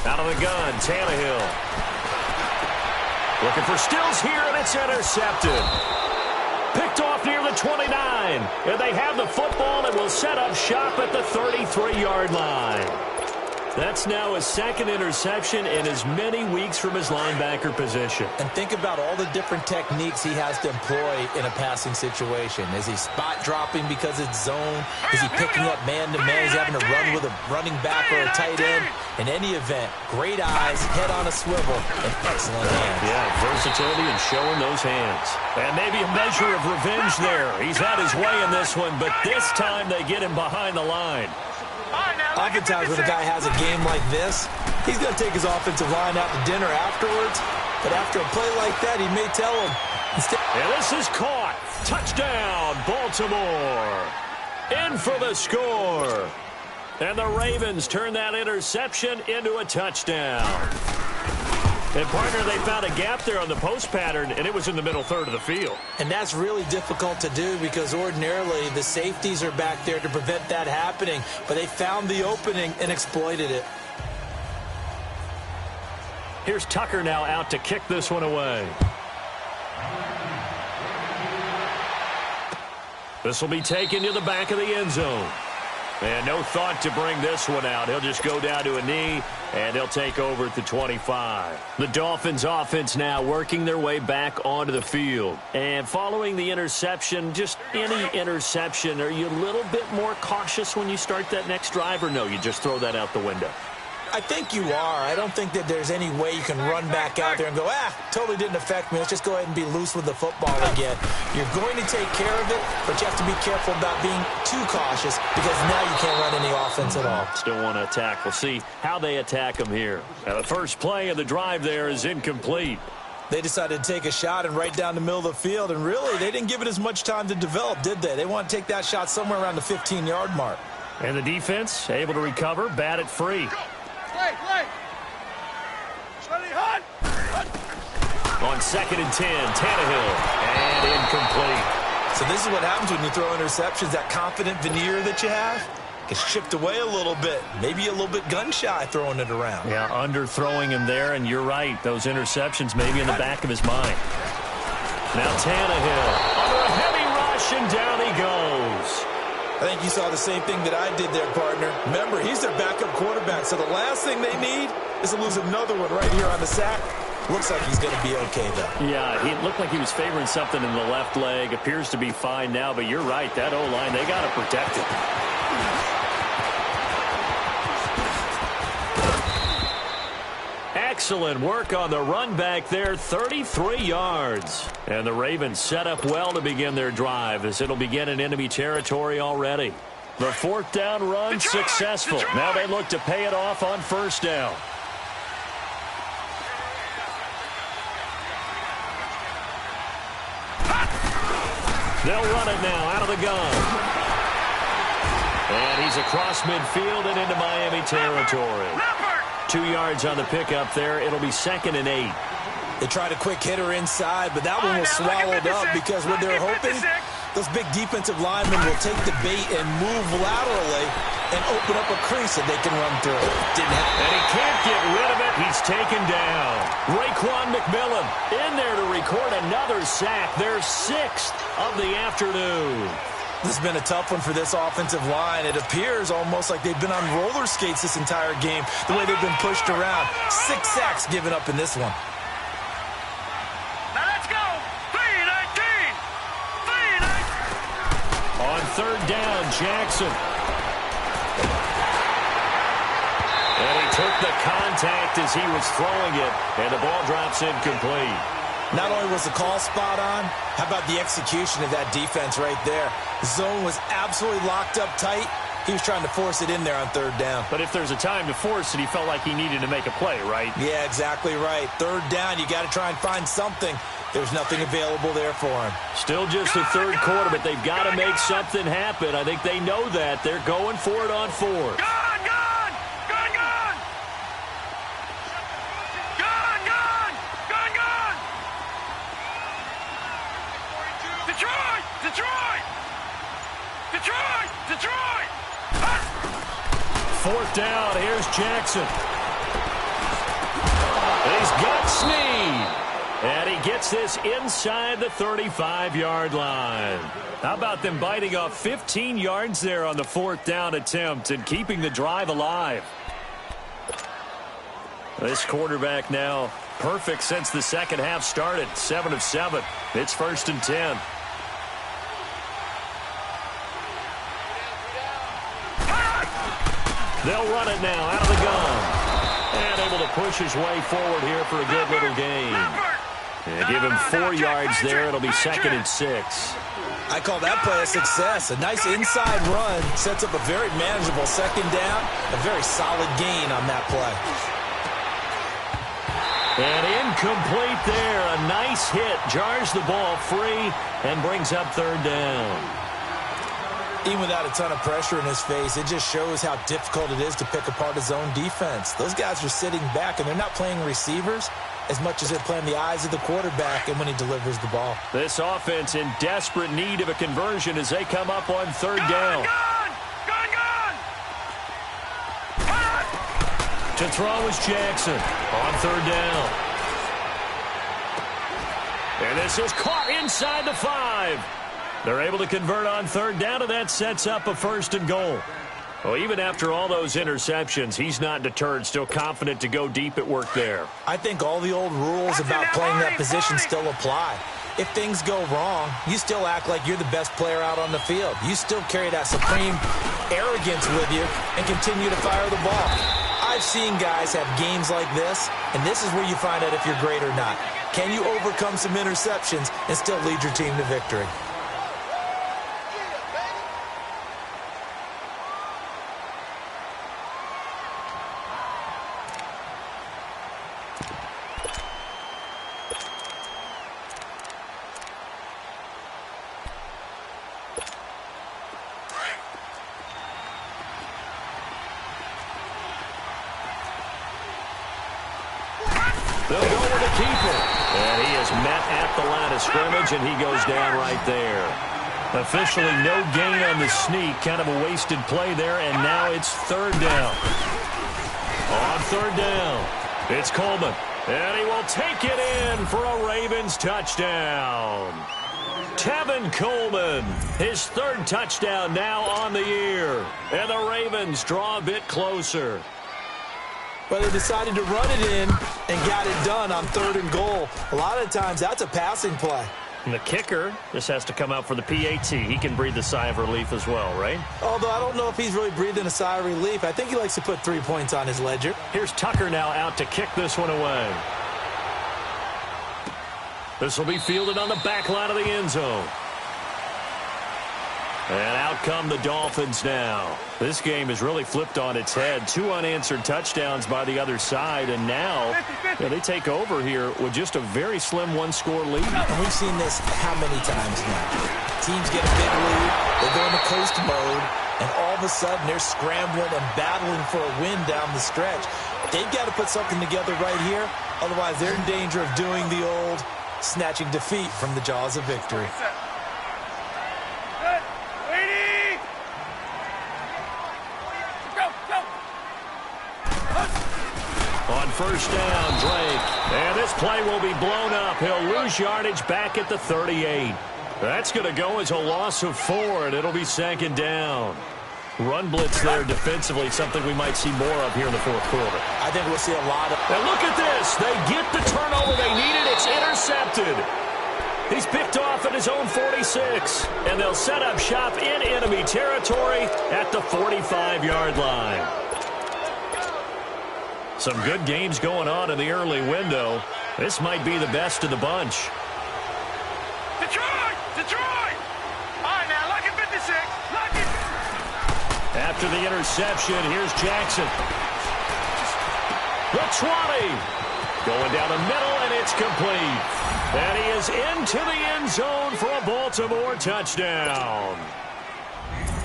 Out of the gun, Tannehill. Looking for Stills here, and it's intercepted. Picked off near the 29. And they have the football and will set up shop at the 33-yard line. That's now his 2nd interception in as many weeks from his linebacker position. And think about all the different techniques he has to employ in a passing situation. Is he spot dropping because it's zone? Is he picking up man-to-man? Is he having to run with a running back or a tight end? In any event, great eyes, head on a swivel, and excellent hands. Yeah, versatility and showing those hands. And maybe a measure of revenge there. He's had his way in this one, but this time they get him behind the line. Oftentimes when a guy has a game like this, he's going to take his offensive line out to dinner afterwards. But after a play like that, he may tell him. And this is caught. Touchdown, Baltimore. In for the score. And the Ravens turn that interception into a touchdown. And, partner, they found a gap there on the post pattern, and it was in the middle third of the field. And that's really difficult to do because ordinarily the safeties are back there to prevent that happening. But they found the opening and exploited it. Here's Tucker now out to kick this one away. This will be taken to the back of the end zone. And no thought to bring this one out. He'll just go down to a knee, and they'll take over at the 25. The Dolphins offense now working their way back onto the field. And following the interception, just any interception, are you a little bit more cautious when you start that next drive, or no, you just throw that out the window? I think you are. I don't think that there's any way you can run back out there and go, totally didn't affect me. Let's just go ahead and be loose with the football again. You're going to take care of it, but you have to be careful about being too cautious because now you can't run any offense at all. Still want to attack. We'll see how they attack him here. Now, the first play of the drive there is incomplete. They decided to take a shot and right down the middle of the field, and really, they didn't give it as much time to develop, did they? They want to take that shot somewhere around the 15-yard mark. And the defense able to recover, bat it free. On 2nd and 10, Tannehill, and incomplete. So this is what happens when you throw interceptions. That confident veneer that you have gets chipped away a little bit. Maybe a little bit gun-shy throwing it around. Yeah, underthrowing him there, and you're right. Those interceptions maybe in the back of his mind. Now Tannehill under a heavy rush, and down he goes. I think you saw the same thing that I did there, partner. Remember, he's their backup quarterback, so the last thing they need is to lose another one right here on the sack. Looks like he's going to be okay, though. Yeah, he looked like he was favoring something in the left leg. Appears to be fine now, but you're right. That O-line, they got to protect it. Excellent work on the run back there, 33 yards. And the Ravens set up well to begin their drive as it'll begin in enemy territory already. The 4th down run successful. Now they look to pay it off on 1st down. They'll run it now out of the gun. And he's across midfield and into Miami territory. 2 yards on the pickup there. It'll be 2nd and 8. They tried a quick hitter inside, but that one was swallowed up because what they're hoping, those big defensive linemen will take the bait and move laterally and open up a crease that they can run through. Didn't happen. And he can't get rid of it. He's taken down. Raekwon McMillan in there to record another sack. Their 6th of the afternoon. This has been a tough one for this offensive line. It appears almost like they've been on roller skates this entire game, the way they've been pushed around. 6 sacks given up in this one. Now let's go. 3-19. 3-19. On 3rd down, Jackson. And he took the contact as he was throwing it, and the ball drops incomplete. Not only was the call spot on, how about the execution of that defense right there? The zone was absolutely locked up tight. He was trying to force it in there on 3rd down. But if there's a time to force it, he felt like he needed to make a play, right? Yeah, exactly right. 3rd down, you got to try and find something. There's nothing available there for him. Still just the 3rd quarter, but they've got to make something happen. I think they know that. They're going for it on 4th. Detroit! 4th down, here's Jackson. And he's got Snead. And he gets this inside the 35-yard line. How about them biting off 15 yards there on the 4th down attempt and keeping the drive alive? This quarterback now perfect since the second half started. 7 of 7. It's 1st and 10. They'll run it now out of the gun. And able to push his way forward here for a good little gain. And give him 4 yards there. It'll be 2nd and 6. I call that play a success. A nice inside run sets up a very manageable 2nd down. A very solid gain on that play. And incomplete there. A nice hit. Jars the ball free and brings up 3rd down. Even without a ton of pressure in his face, it just shows how difficult it is to pick apart his own defense. Those guys are sitting back, and they're not playing receivers as much as they're playing the eyes of the quarterback and when he delivers the ball. This offense in desperate need of a conversion as they come up on 3rd down. To throw is Jackson on 3rd down. And this is caught inside the 5. They're able to convert on 3rd down, and that sets up a 1st and goal. Well, even after all those interceptions, he's not deterred, still confident to go deep at work there. I think all the old rules about playing that position still apply. If things go wrong, you still act like you're the best player out on the field. You still carry that supreme arrogance with you and continue to fire the ball. I I've seen guys have games like this, and this is where you find out if you're great or not. Can you overcome some interceptions and still lead your team to victory? They'll go with the keeper. And he is met at the line of scrimmage, and he goes down right there. Officially no gain on the sneak. Kind of a wasted play there, and now it's third down. On third down, it's Coleman. And he will take it in for a Ravens touchdown. Tevin Coleman, his third touchdown now on the year. And the Ravens draw a bit closer. But they decided to run it in and got it done on 3rd and goal. A lot of times, that's a passing play. And the kicker just has to come out for the PAT. He can breathe a sigh of relief as well, right? Although I don't know if he's really breathing a sigh of relief. I think he likes to put 3 points on his ledger. Here's Tucker now out to kick this one away. This will be fielded on the back line of the end zone. And out come the Dolphins now. This game is really flipped on its head. 2 unanswered touchdowns by the other side, and now they take over here with just a very slim 1-score lead. And we've seen this how many times now? Teams get a big lead, they go into coast mode, and all of a sudden they're scrambling and battling for a win down the stretch. They've got to put something together right here, otherwise they're in danger of doing the old snatching defeat from the jaws of victory. On first down, Drake. And this play will be blown up. He'll lose yardage back at the 38. That's going to go as a loss of 4, and it'll be 2nd down. Run blitz there defensively, something we might see more of here in the 4th quarter. I think we'll see a lot of... And look at this. They get the turnover they needed. It's intercepted. He's picked off at his own 46. And they'll set up shop in enemy territory at the 45-yard line. Some good games going on in the early window. This might be the best of the bunch. Detroit! Detroit! All right, now, lock it 56. Lock it. After the interception, here's Jackson. The 20. Going down the middle, and it's complete. And he is into the end zone for a Baltimore touchdown.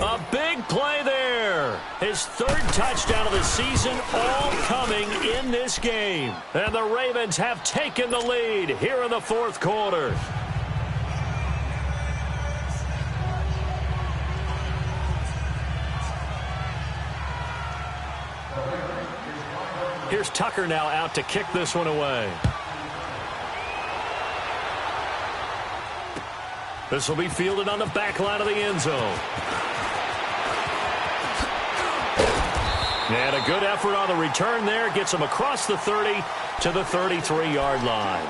A big play there. His 3rd touchdown of the season, all coming in this game. And the Ravens have taken the lead here in the 4th quarter. Here's Tucker now out to kick this one away. This will be fielded on the back line of the end zone. And a good effort on the return there. Gets him across the 30 to the 33-yard line.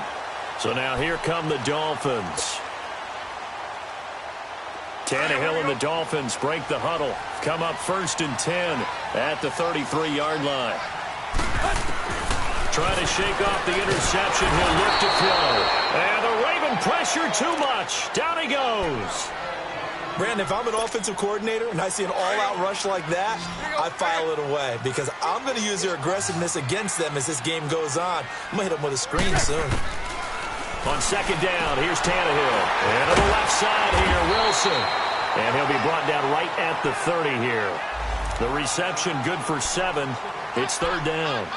So now here come the Dolphins. Tannehill and the Dolphins break the huddle. Come up 1st and 10 at the 33-yard line. Trying to shake off the interception. He'll look to throw. And the Raven pressure too much. Down he goes. Brandon, if I'm an offensive coordinator and I see an all-out rush like that, I file it away because I'm going to use their aggressiveness against them as this game goes on. I'm going to hit them with a screen soon. On 2nd down, here's Tannehill. And to the left side here, Wilson. And he'll be brought down right at the 30 here. The reception good for 7. It's 3rd down.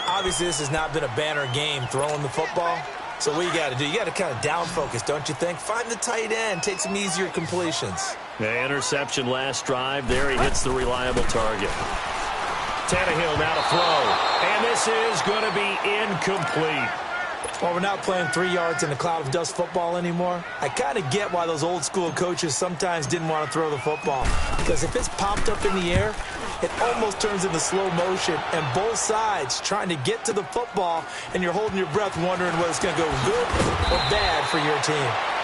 Obviously, this has not been a banner game throwing the football. So what you got to do, you got to kind of down focus, don't you think? Find the tight end, take some easier completions. The interception last drive. There he hits the reliable target. Tannehill now to throw. And this is going to be incomplete. Well, we're not playing 3 yards in a cloud of dust football anymore. I kind of get why those old school coaches sometimes didn't want to throw the football. Because if it's popped up in the air, it almost turns into slow motion. And both sides trying to get to the football, and you're holding your breath wondering whether it's going to go good or bad for your team.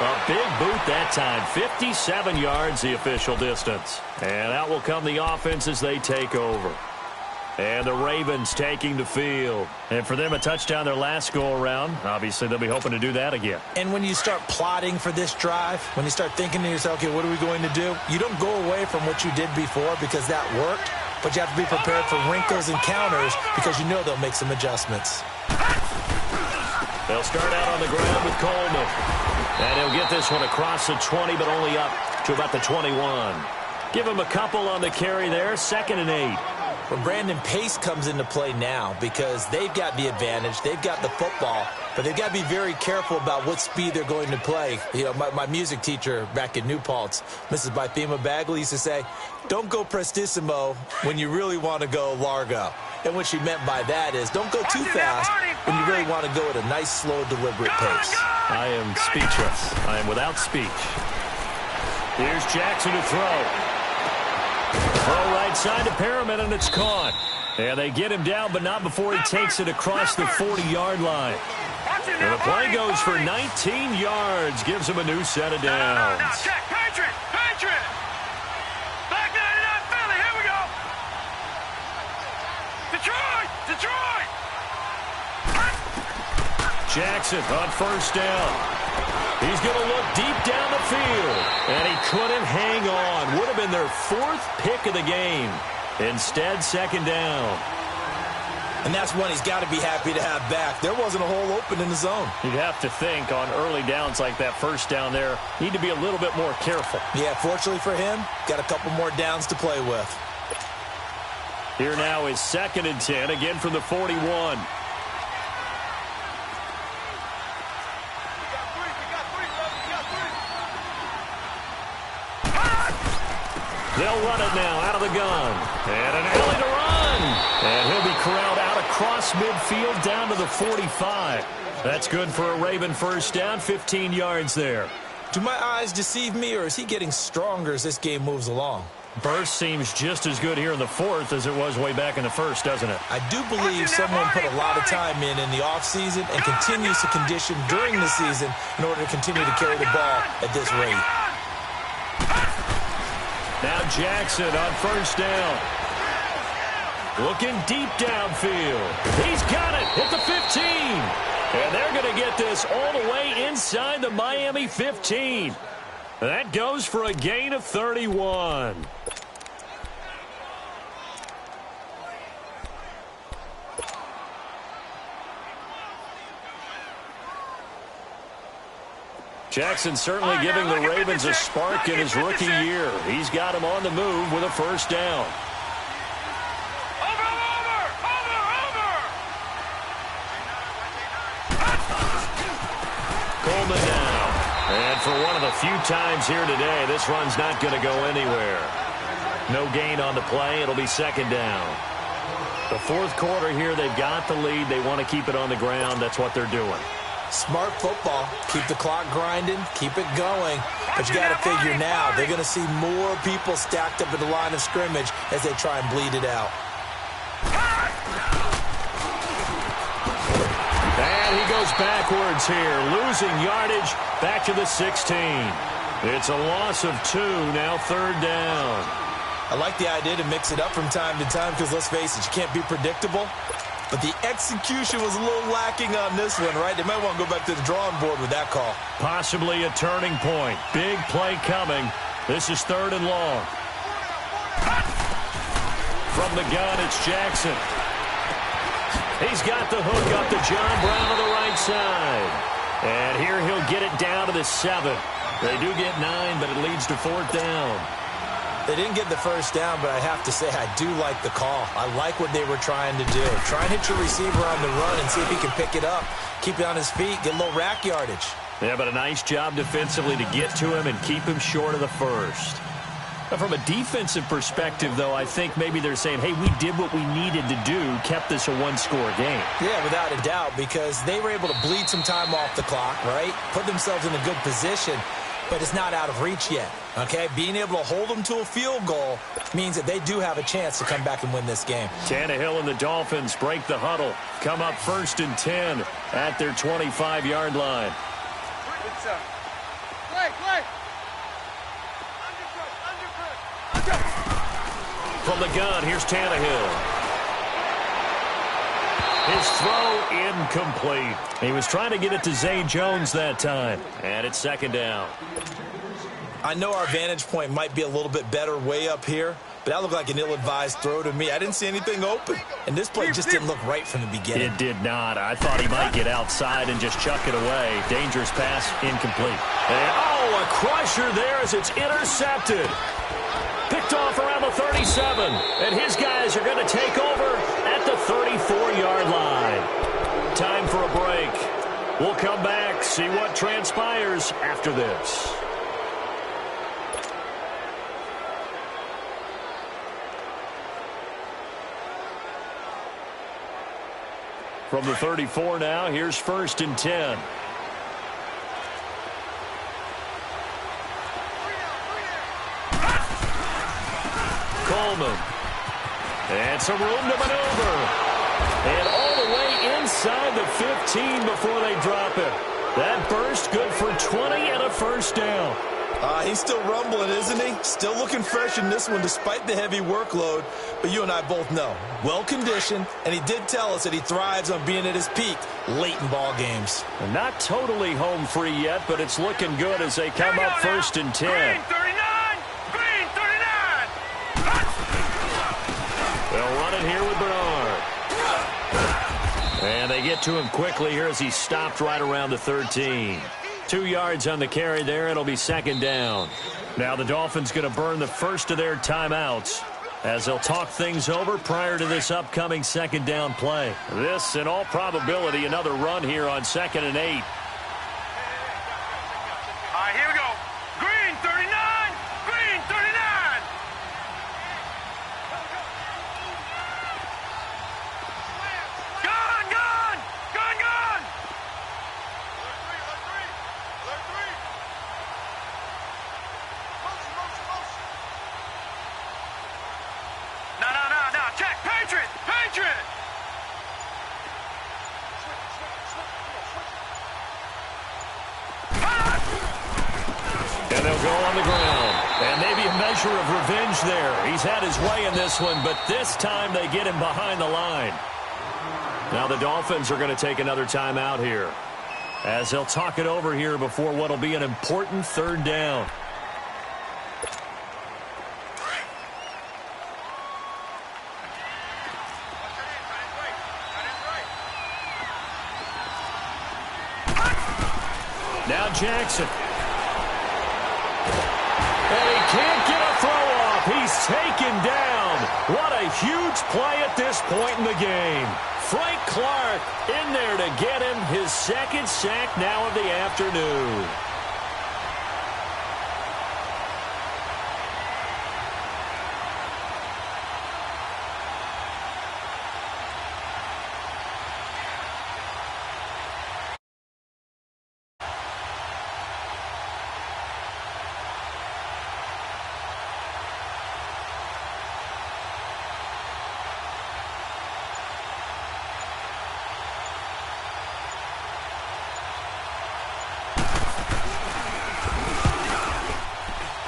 A big boot that time. 57 yards the official distance. And out will come the offense as they take over. And the Ravens taking the field. And for them, a touchdown their last go-around. Obviously, they'll be hoping to do that again. And when you start plotting for this drive, when you start thinking to yourself, okay, what are we going to do? You don't go away from what you did before because that worked, but you have to be prepared for wrinkles and counters because you know they'll make some adjustments. They'll start out on the ground with Coleman. And he'll get this one across the 20, but only up to about the 21. Give him a couple on the carry there, 2nd and 8. Well, Brandon, pace comes into play now because they've got the advantage. They've got the football, but they've got to be very careful about what speed they're going to play. You know, my music teacher back in New Paltz, Mrs. Bythema Bagley, used to say, don't go prestissimo when you really want to go largo. And what she meant by that is don't go too fast when you really want to go at a nice, slow, deliberate pace. I am speechless. I am without speech. Here's Jackson to throw. Throw right side to Perriman, and it's caught. And they get him down, but not before he takes it across the 40-yard line. And the play goes for 19 yards, gives him a new set of downs. Now, check. Patriot. Back 99 Philly. Here we go. Detroit. Jackson on first down. He's going to look deep down the field, and he couldn't hang on. Would have been their 4th pick of the game. Instead, 2nd down. And that's one he's got to be happy to have back. There wasn't a hole open in the zone. You'd have to think on early downs like that first down there, need to be a little bit more careful. Yeah, fortunately for him, got a couple more downs to play with. Here now is 2nd and 10, again from the 41. They'll run it now out of the gun. And an alley to run. And he'll be corralled out across midfield down to the 45. That's good for a Raven first down, 15 yards there. Do my eyes deceive me, or is he getting stronger as this game moves along? Burst seems just as good here in the 4th as it was way back in the 1st, doesn't it? I do believe someone put a lot of time in the offseason and continues to condition during the season in order to continue to carry the ball at this rate. Now Jackson on first down. Looking deep downfield. He's got it at the 15. And they're going to get this all the way inside the Miami 15. That goes for a gain of 31. Jackson certainly giving the Ravens a spark in his rookie year. He's got him on the move with a first down. Coleman down. And for one of the few times here today, this run's not going to go anywhere. No gain on the play. It'll be 2nd down. The 4th quarter here, they've got the lead. They want to keep it on the ground. That's what they're doing. Smart football. Keep the clock grinding. Keep it going. But you got to figure now, they're going to see more people stacked up at the line of scrimmage as they try and bleed it out. And he goes backwards here, losing yardage back to the 16. It's a loss of 2, now 3rd down. I like the idea to mix it up from time to time because, let's face it, you can't be predictable. But the execution was a little lacking on this one, right? They might want to go back to the drawing board with that call. Possibly a turning point. Big play coming. This is 3rd and long. From the gun, it's Jackson. He's got the hook up to John Brown on the right side. And here he'll get it down to the 7. They do get 9, but it leads to 4th down. They didn't get the first down, but I have to say I do like the call. I like what they were trying to do. Try and hit your receiver on the run and see if he can pick it up. Keep it on his feet, get a little rack yardage. Yeah, but a nice job defensively to get to him and keep him short of the first. But from a defensive perspective, though, I think maybe they're saying, hey, we did what we needed to do, kept this a one-score game. Yeah, without a doubt, because they were able to bleed some time off the clock, right? Put themselves in a good position, but it's not out of reach yet, okay? Being able to hold them to a field goal means that they do have a chance to come back and win this game. Tannehill and the Dolphins break the huddle, come up 1st and 10 at their 25-yard line. Play. From the gun, here's Tannehill. His throw incomplete. He was trying to get it to Zay Jones that time. And it's second down. I know our vantage point might be a little bit better way up here, but that looked like an ill-advised throw to me. I didn't see anything open, and this play just didn't look right from the beginning. It did not. I thought he might get outside and just chuck it away. Dangerous pass, incomplete. And, a crusher there as it's intercepted. Picked off around the 37, and his guys are going to take over at the 34-yard line. Time for a break. We'll come back, see what transpires after this. From the 34 now, here's 1st and 10. Coleman. And some room to maneuver. And all the way inside the 15 before they drop it. That burst good for 20 and a first down. He's still rumbling, isn't he? Still looking fresh in this one despite the heavy workload. But you and I both know, well-conditioned, and he did tell us that he thrives on being at his peak late in ball games. And not totally home free yet, but it's looking good as they come up 1st and 10. Green 39! Green 39! They'll run it here with Bernard. And they get to him quickly here as he stopped right around the 13. 2 yards on the carry there. It'll be second down. Now the Dolphins going to burn the first of their timeouts as they'll talk things over prior to this upcoming second down play. This, in all probability, another run here on 2nd and 8. All right, here we go. Green 39! Green 39! Gone! Gone! Gone! Gone! No. Check. Patriot! Patriot! And they'll go on the ground. And maybe a measure of revenge there. He's had his way in this one, but this time they get him behind the line. Now the Dolphins are going to take another timeout here as they'll talk it over here before what will be an important 3rd down. Now Jackson. And he can't get a throw off. He's taken down. What a huge play at this point in the game. Frank Clark in there to get him his 2nd sack now of the afternoon.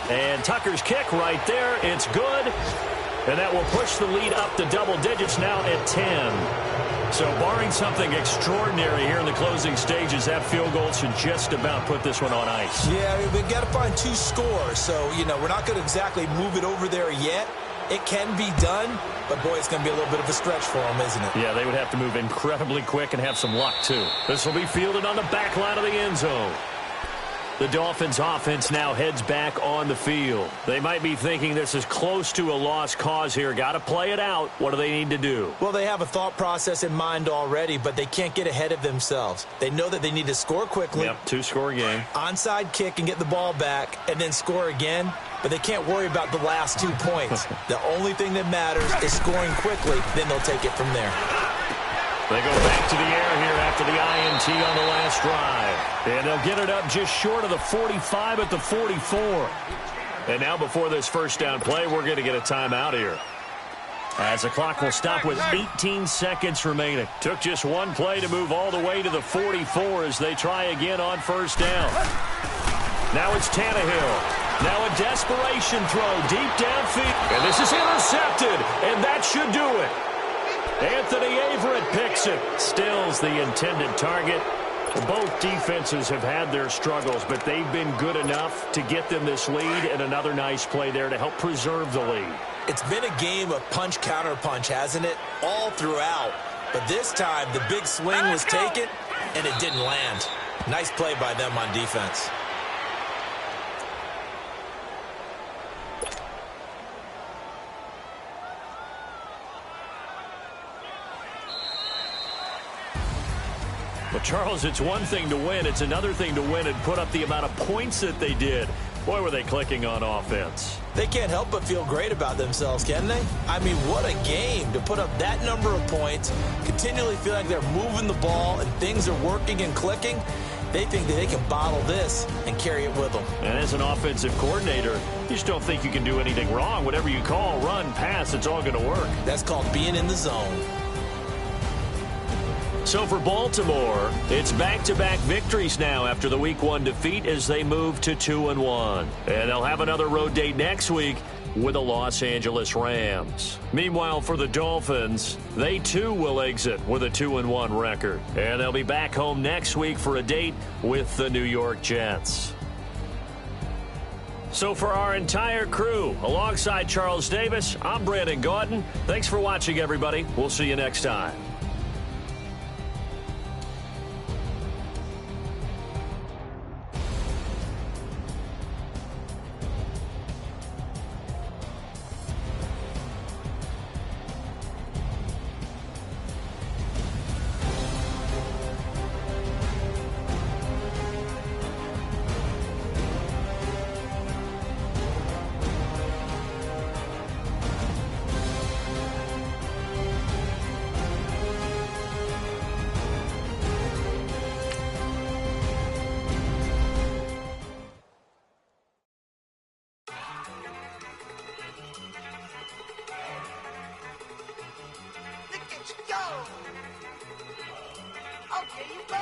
And Tucker's kick right there. It's good. And that will push the lead up to double digits now at 10. So barring something extraordinary here in the closing stages, that field goal should just about put this one on ice. Yeah, we've got to find 2 scores. So, we're not going to exactly move it over there yet. It can be done, but, boy, it's going to be a little bit of a stretch for them, isn't it? Yeah, they would have to move incredibly quick and have some luck, too. This will be fielded on the back line of the end zone. The Dolphins offense now heads back on the field. They might be thinking this is close to a lost cause here. Got to play it out. What do they need to do? Well, they have a thought process in mind already, but they can't get ahead of themselves. They know that they need to score quickly. Yep, 2-score game. Onside kick and get the ball back and then score again. But they can't worry about the last 2 points. The only thing that matters is scoring quickly. Then they'll take it from there. They go back to the air here after the INT on the last drive. And they'll get it up just short of the 45 at the 44. And now before this first down play, we're going to get a timeout here. As the clock will stop with 18 seconds remaining. Took just one play to move all the way to the 44 as they try again on first down. Now it's Tannehill. Now a desperation throw deep downfield. And this is intercepted. And that should do it. Anthony Averett picks it. Stills the intended target. Both defenses have had their struggles, but they've been good enough to get them this lead, and another nice play there to help preserve the lead. It's been a game of punch-counter-punch, hasn't it? All throughout. But this time, the big swing was taken, and it didn't land. Nice play by them on defense. But, Charles, it's one thing to win. It's another thing to win and put up the amount of points that they did. Boy, were they clicking on offense. They can't help but feel great about themselves, can they? I mean, what a game to put up that number of points, continually feel like they're moving the ball and things are working and clicking. They think that they can bottle this and carry it with them. And as an offensive coordinator, you just don't think you can do anything wrong. Whatever you call, run, pass, it's all going to work. That's called being in the zone. So for Baltimore, it's back-to-back victories now after the Week 1 defeat as they move to 2-1. And they'll have another road date next week with the Los Angeles Rams. Meanwhile, for the Dolphins, they too will exit with a 2-1 record. And they'll be back home next week for a date with the New York Jets. So for our entire crew, alongside Charles Davis, I'm Brandon Gaudin. Thanks for watching, everybody. We'll see you next time. Okay, you go.